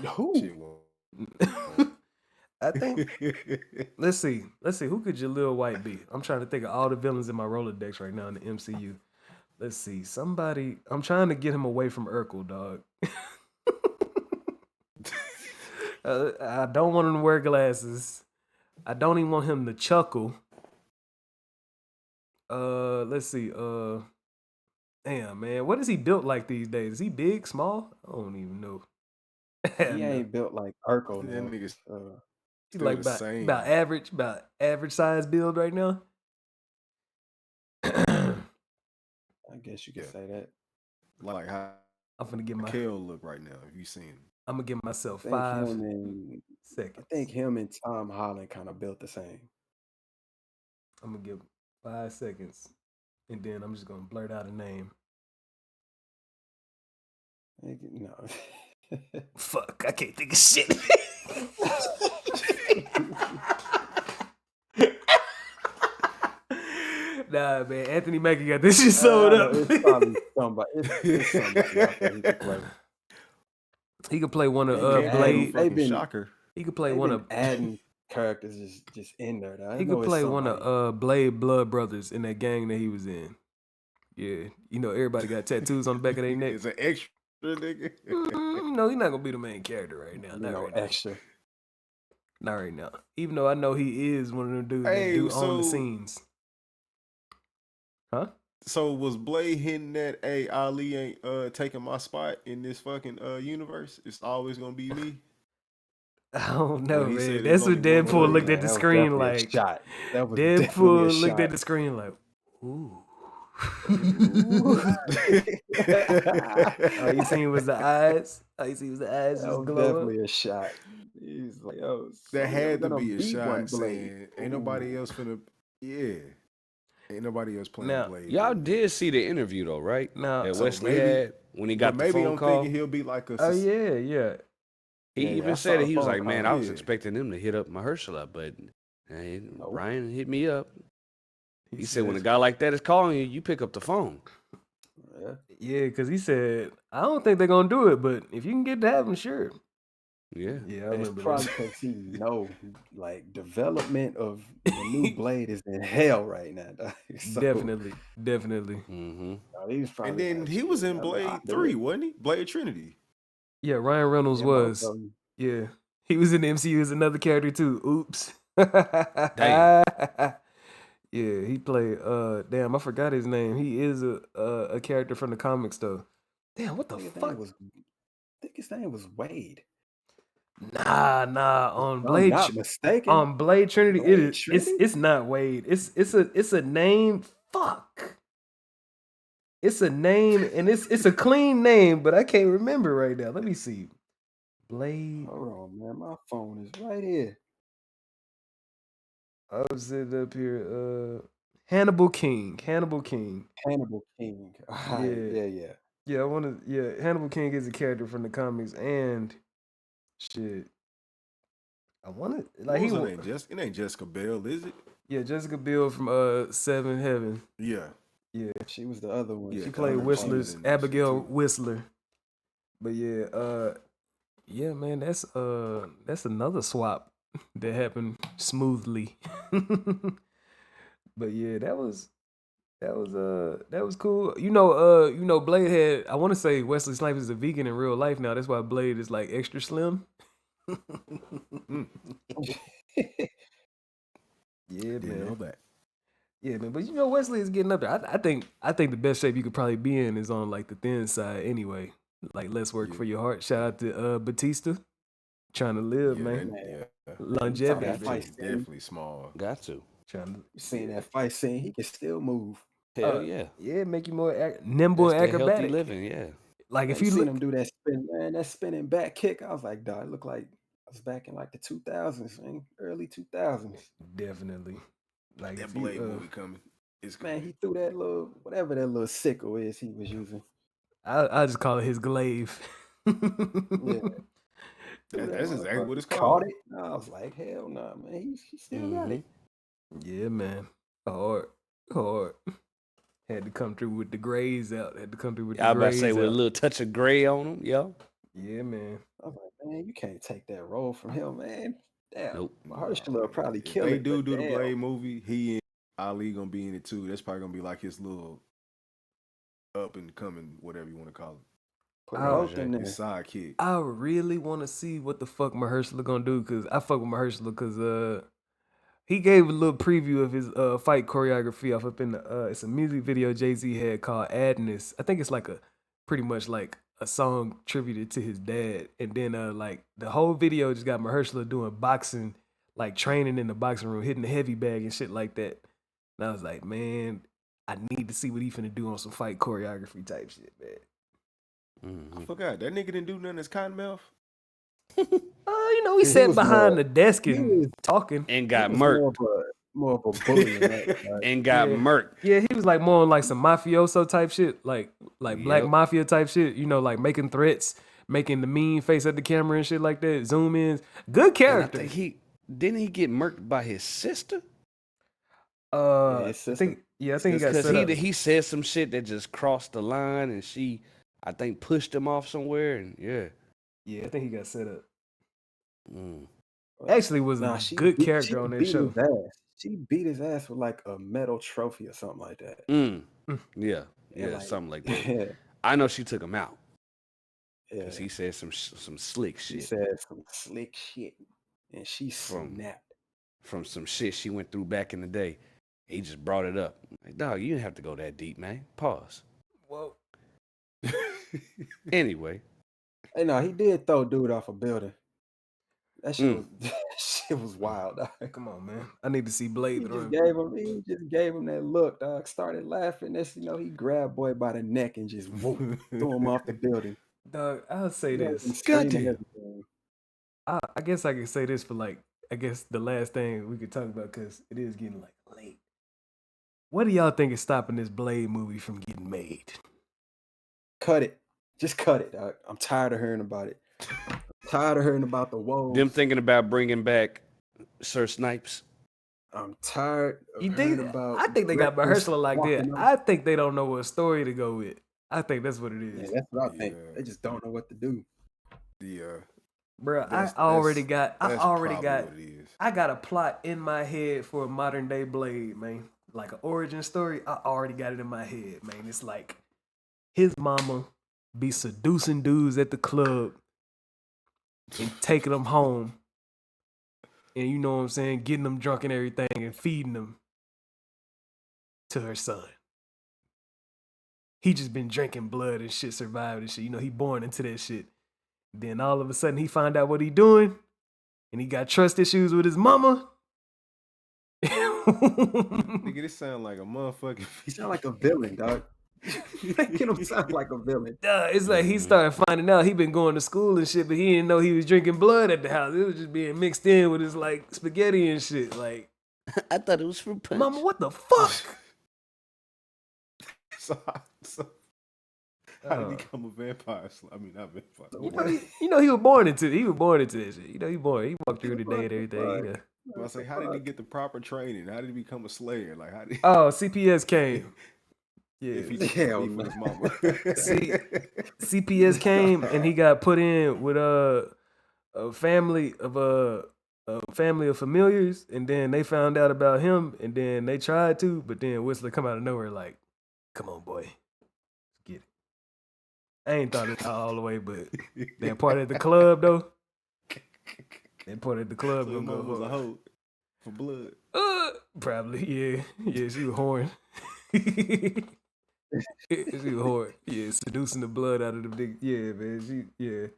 Who? Shit won't. I think. Let's see. Who could Jaleel White be? I'm trying to think of all the villains in my Rolodex right now in the MCU. Let's see. Somebody. I'm trying to get him away from Urkel, dog. I don't want him to wear glasses. I don't even want him to chuckle. Let's see. Damn, man. What is he built like these days? Is he big, small? I don't even know. He ain't built like Urkel. That Now. nigga's He's like about average size build right now. I guess you could say that. like how I'm gonna get my. Kale look right now. If you seen him. I'm gonna give myself I think 5 him and seconds. I think him and Tom Holland kind of built the same. I'm gonna give 5 seconds, and then I'm just gonna blurt out a name. No. Fuck, I can't think of shit. Nah, man, Anthony Mackie got this shit sold up. It's probably somebody. It's somebody out there he could play. He could play one of Blade. Blade. Shocker. He could play one of adding characters just in there. Though. He could play one of Blade Blood Brothers in that gang that he was in. Yeah, everybody got tattoos on the back of their neck. It's an extra nigga. No, he's not gonna be the main character right now. Not right extra. now. Not right now. Even though I know he is one of them dudes that do on the scenes. Huh? So was Blade hitting that? Hey, Ali ain't taking my spot in this fucking universe. It's always gonna be me. I don't know, When he said man. there's That's what only one Deadpool way. looked at the That was screen definitely a like. shot. That was definitely a Deadpool looked shot. at the screen like, ooh. Ooh. All you seen was the eyes. All you seen was the eyes That just was glow up. definitely a shot. He's like, oh, That so had to gonna be a beat one shot blade. saying, ain't nobody Ooh. else finna, yeah. Ain't nobody else playing Now, Blade. Y'all but me. did see the interview though, right? Now, That So Wesley maybe- had when he got But the maybe phone I'm call. thinking he'll be like a. oh yeah. He Yeah, even I said saw it. He the was phone like, "Man, call. I was Yeah. expecting him to hit up Mahershala, but Nope. Ryan hit me up. He said, when a guy like that is calling you, you pick up the phone." Yeah. Yeah, because he said, I don't think they're going to do it, but if you can get to have him, sure. Yeah. Yeah, I It's remember probably that. because he know, like, development of the new Blade is in hell right now. Dog. So, Definitely. Mm-hmm. he was probably And then like, he was "Shit, in I'll Blade do 3, it." wasn't he? Blade Trinity. Yeah, Ryan Reynolds Yeah, both was. of 'em. Yeah. He was in the MCU as another character too. Oops. Damn. Yeah, he played damn, I forgot his name. He is a character from the comics though. Damn, what the I think fuck? his name was Wade. Nah, on If I'm Blade not mistaken. on Blade Trinity, Blade it is Trinity? it's not Wade. It's a name. Fuck. It's a name and it's a clean name, but I can't remember right now. Let me see. Blade. Hold on, man. My phone is right here. I was sitting up here. Hannibal King. Hannibal King. All right. Yeah. Yeah. Yeah, I want to. Yeah, Hannibal King is a character from the comics, and shit. I want to like What was he. her name? It ain't Jessica Biel, is it? Yeah, Jessica Biel from Seven Heaven. Yeah. Yeah, She was the other one. Yeah, she I played remember she was Whistler's in that shit, Abigail too. Whistler. But yeah, man, that's another swap that happened smoothly. But yeah, that was cool. You know, Blade had, I want to say Wesley Snipes is a vegan in real life now. That's why Blade is like extra slim. Yeah, Didn't know man. that. Yeah, man. But you know, Wesley is getting up there. I think the best shape you could probably be in is on like the thin side anyway. Like less work Yeah. for your heart. Shout out to Batista. Trying to live, Yeah, man. yeah. Longevity. That fight Definitely, scene. definitely small. Got to. Trying to You seen that fight scene? He can still move. Hell yeah. Yeah, make you more nimble That's and the healthy acrobatic. living. Yeah. Like Man, if you you seen look, him do that spin, man, that spinning back kick. I was like, dog, it looked like I was back in like the 2000s, man, early 2000s. definitely. Like That if you, Blade movie coming. It's coming. Man, he threw that little, whatever that little sickle is he was using. I just call it his glaive. Yeah. Threw that That's exactly motherfucker, what it's Caught called. it. I was like, hell no, man. He still got it. Yeah, man. Hard. Had to come through with the grays out. Had to come through with the I was about to grays say with a out. little touch of gray on them. Yo. Yeah, man. I was like, man, you can't take that role from him, man. Damn. Nope. Mahershala will probably If kill they it. do but the damn. Blade movie, he and Ali gonna be in it too. That's probably gonna be like his little up and coming, whatever you want to call it. Put Oh, both in there. His sidekick. I really want to see what the fuck Mahershala gonna do because I fuck with Mahershala because he gave a little preview of his fight choreography off up in the it's a music video Jay-Z had called Adness. I think it's like a pretty much like a song tributed to his dad, and then like the whole video just got Mahershala doing boxing, like training in the boxing room, hitting the heavy bag and shit like that. And I was like, man, I need to see what he finna do on some fight choreography type shit, man. I forgot that nigga didn't do nothing as Cottonmouth. You know, he He sat was behind more- the desk he and was- talking. And He got was murked. more of a bully than that. Like, And got Yeah. murked. Yeah, he was like more on like some mafioso type shit, like black Yep. mafia type shit. You know, like making threats, making the mean face at the camera and shit like that. Zoom ins, good And I character. think didn't he get murked by his sister? Yeah, his I sister- think he got Because set up. he said some shit that just crossed the line, and she, I think, pushed him off somewhere, and yeah. Yeah, I think he got set up. Mm. Actually, was Nah, a she good beat- character she on that beat show. his ass. She beat his ass with like a metal trophy or something like that. Mm. Yeah, And, yeah, like, something like that. Yeah, I know she took him out yeah. because he said some slick She shit said some slick shit, and she From- snapped. from some shit she went through back in the day. He just brought it up. Like, dog, you didn't have to go that deep, man. Pause. Well, Anyway, Hey, no, he did throw dude off a building. That shit was that shit was wild, dog. Come on, man. I need to see Blade. He just gave him that look, dog. Started laughing. He grabbed boy by the neck and just whoop, threw him off the building. Dog, I'll say this. Goddamn. I guess I could say this for like, I guess the last thing we could talk about, because it is getting like late. What do y'all think is stopping this Blade movie from getting made? Cut it. Just cut it, dog. I'm tired of hearing about it. Tired of hearing about the woes. Them thinking about bringing back Sir Snipes. I'm tired of You hearing think? about. I think they got rehearsal like that. walking up. I think they don't know what story to go with. I think that's what it Yeah, is. that's what I think. Yeah. They just don't know what to do. Bro, That's I already probably got what it is. I got a plot in my head for a modern day Blade, man. Like an origin story. I already got it in my head, man. It's like his mama be seducing dudes at the club and taking them home. And you know what I'm saying? Getting them drunk and everything and feeding them to her son. He just been drinking blood and shit, survived and shit. You know, he born into that shit. Then all of a sudden he find out what he doing and he got trust issues with his mama. Nigga, this sound like a motherfucking. He sound like a villain, dog. Making him sound like a villain. It's like he started finding out he been going to school and shit, but he didn't know he was drinking blood at the house. It was just being mixed in with his like spaghetti and shit. Like, I thought it was for punch. mama, what the fuck? so how did he become a vampire? I mean, not vampire. You know he was born into that shit. You know he walked through the day and everything. You know. I was like, how did he get the proper training? How did he become a slayer? Like, how did? Oh, CPS came. Yeah, If he did Hell beef with his mama. CPS came and he got put in with a family of familiars, and then they found out about him, and then they tried to, but then Whistler come out of nowhere like, "Come on, boy, get it." I ain't thought it out all the way, but that part at the club though. That part at the club So gonna mama go was a hard. hoe for blood. Probably, yeah, she was horn. She was horn. Yeah, seducing the blood out of the big. Yeah, man.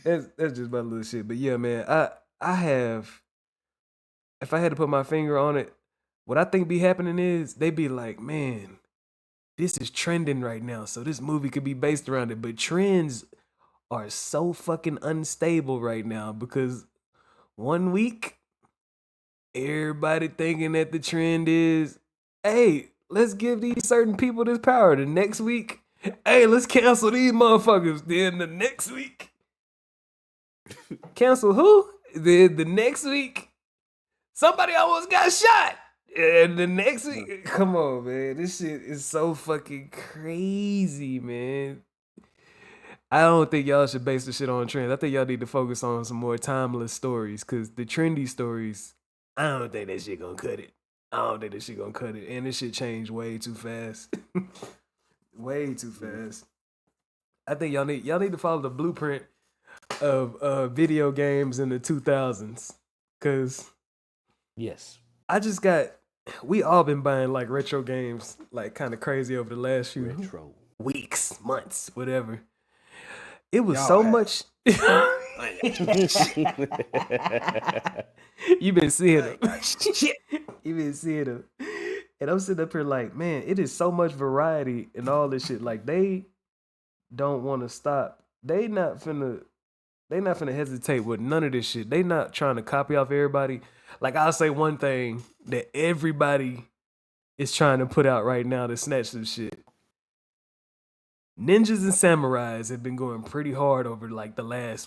That's just my little shit. But yeah, man, I have. If I had to put my finger on it, what I think be happening is they be like, man, this is trending right now, so this movie could be based around it. But trends are so fucking unstable right now because 1 week, everybody thinking that the trend is, hey, let's give these certain people this power. The next week, hey, let's cancel these motherfuckers. Then the next week, cancel who? Then the next week, somebody almost got shot. And the next week, come on, man. This shit is so fucking crazy, man. I don't think y'all should base the shit on trends. I think y'all need to focus on some more timeless stories, because the trendy stories, I don't think that shit gonna cut it. And this shit changed way too fast. Way too fast. I think y'all need to follow the blueprint of video games in the 2000s. Cause Yes. we all been buying like retro games like kind of crazy over the last few Retro. weeks, months, whatever. It was Y'all so have. much. You've been seeing them. You've been seeing them. And I'm sitting up here like, man, it is so much variety and all this shit. Like, they don't want to stop. They not finna hesitate with none of this shit. They not trying to copy off everybody. Like, I'll say one thing that everybody is trying to put out right now to snatch some shit. Ninjas and samurais have been going pretty hard over like the last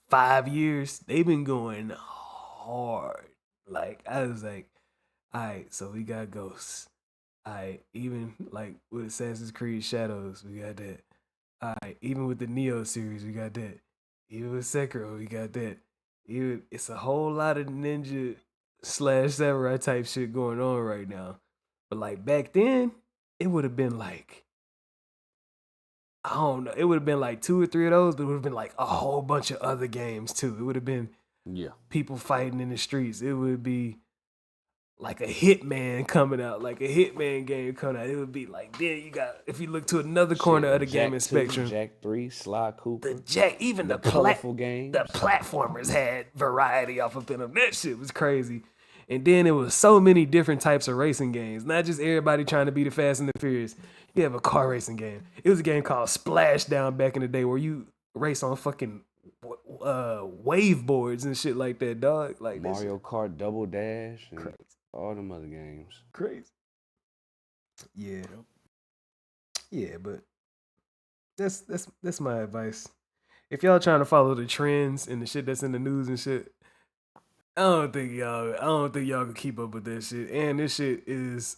5 years. They've been going hard. Like, I was like, all right, so we got ghosts. All right, even like with Assassin's Creed Shadows, we got that. All right, even with the Neo series, we got that. Even with Sekiro, we got that. It's a whole lot of ninja / samurai type shit going on right now. But like back then, it would have been like, I don't know. It would have been like 2 or 3 of those, but it would have been like a whole bunch of other games too. It would have been Yeah. people fighting in the streets. It would be like a Hitman coming out, like a Hitman game coming out. It would be like, then you got, if you look to another corner of the gaming spectrum, Jack 3, Sly Cooper. even the the colorful games. the platformers had variety off of them. That shit was crazy. And then it was so many different types of racing games, not just everybody trying to be the Fast and the Furious. You have a car racing game. It was a game called Splashdown back in the day where you race on fucking wave boards and shit like that, dog. Like Mario Kart Double Dash and crazy. all them other games. Crazy. Yeah. Yeah, but that's my advice. If y'all trying to follow the trends and the shit that's in the news and shit, I don't think y'all can keep up with that shit. And this shit is,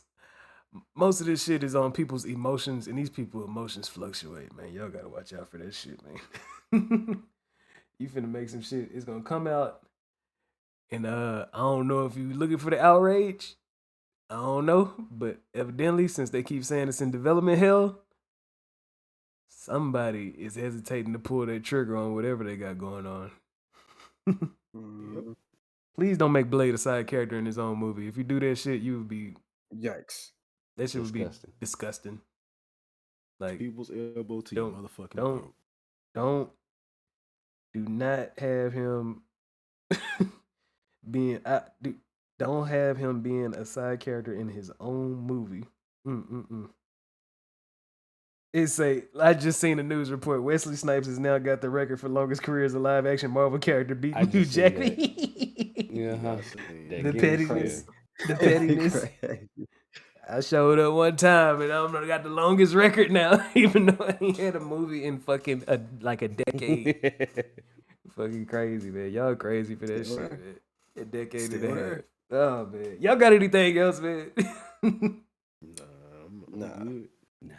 most of this shit is on people's emotions, and these people's emotions fluctuate, man. Y'all gotta watch out for that shit, man. You finna make some shit. It's gonna come out, and I don't know if you looking for the outrage. I don't know, but evidently, since they keep saying it's in development hell, somebody is hesitating to pull that trigger on whatever they got going on. Mhm. Please don't make Blade a side character in his own movie. If you do that shit, you would be, Yikes. that shit would be Disgusting. disgusting. Like, People's elbow to your Don't- motherfucking don't- throat. do not have him being, don't have him being a side character in his own movie. I just seen a news report. Wesley Snipes has now got the record for longest career as a live action Marvel character, I beating Hugh just seen that. Jackman. Yeah, huh? Yeah, The That pettiness. game's The pettiness. I showed up one time and I got the longest record now, even though he had a movie in fucking like a decade. crazy. Fucking crazy, man. Y'all crazy for that Still shit, there. man. A decade Still and a half. there. Oh, man. Y'all got anything else, man? I'm Nah. good. Nah.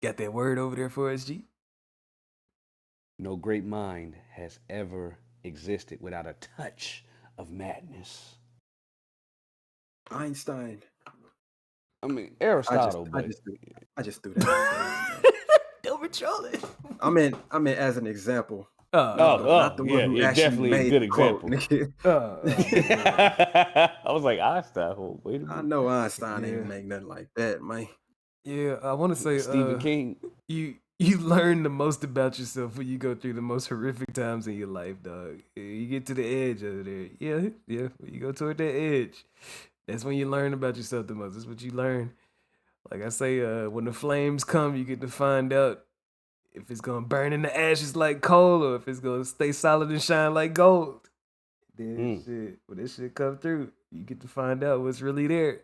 Got that word over there for us, G? No great mind has ever existed without a touch of madness. Einstein. I mean, Aristotle, I but just threw that. Don't control it. I mean, as an example. Oh, Not the one yeah, who yeah, actually definitely a made good the quote, example. nigga. I was like, Einstein. Wait a I minute. know Einstein Yeah. ain't make nothing like that, man. Yeah, I want to say Stephen King. you learn the most about yourself when you go through the most horrific times in your life, dog. You get to the edge of it. Yeah. When you go toward that edge, that's when you learn about yourself the most. That's what you learn. Like I say, when the flames come, you get to find out if it's gonna burn in the ashes like coal or if it's gonna stay solid and shine like gold. Then shit, when this shit come through, you get to find out what's really there.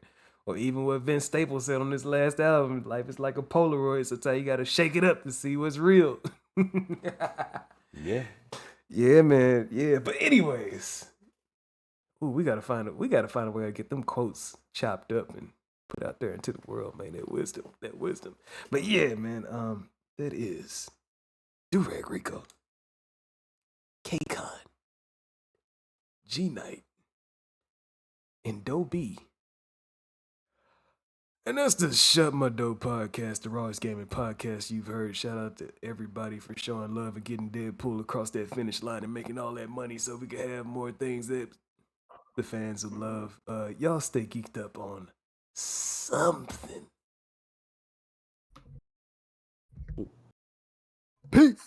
Or even what Vince Staples said on this last album, life is like a Polaroid, so you gotta shake it up to see what's real. Yeah. Yeah, man. Yeah, but anyways, we gotta find a way to get them quotes chopped up and put out there into the world, man. That wisdom. But yeah, man. That is Durag Rico, K-Con, G-Knight, and Doe B. And that's the Shut My Dope Podcast, the Rawest Gaming Podcast you've heard. Shout out to everybody for showing love and getting Deadpool across that finish line and making all that money so we can have more things that the fans will love. Y'all stay geeked up on something. Peace.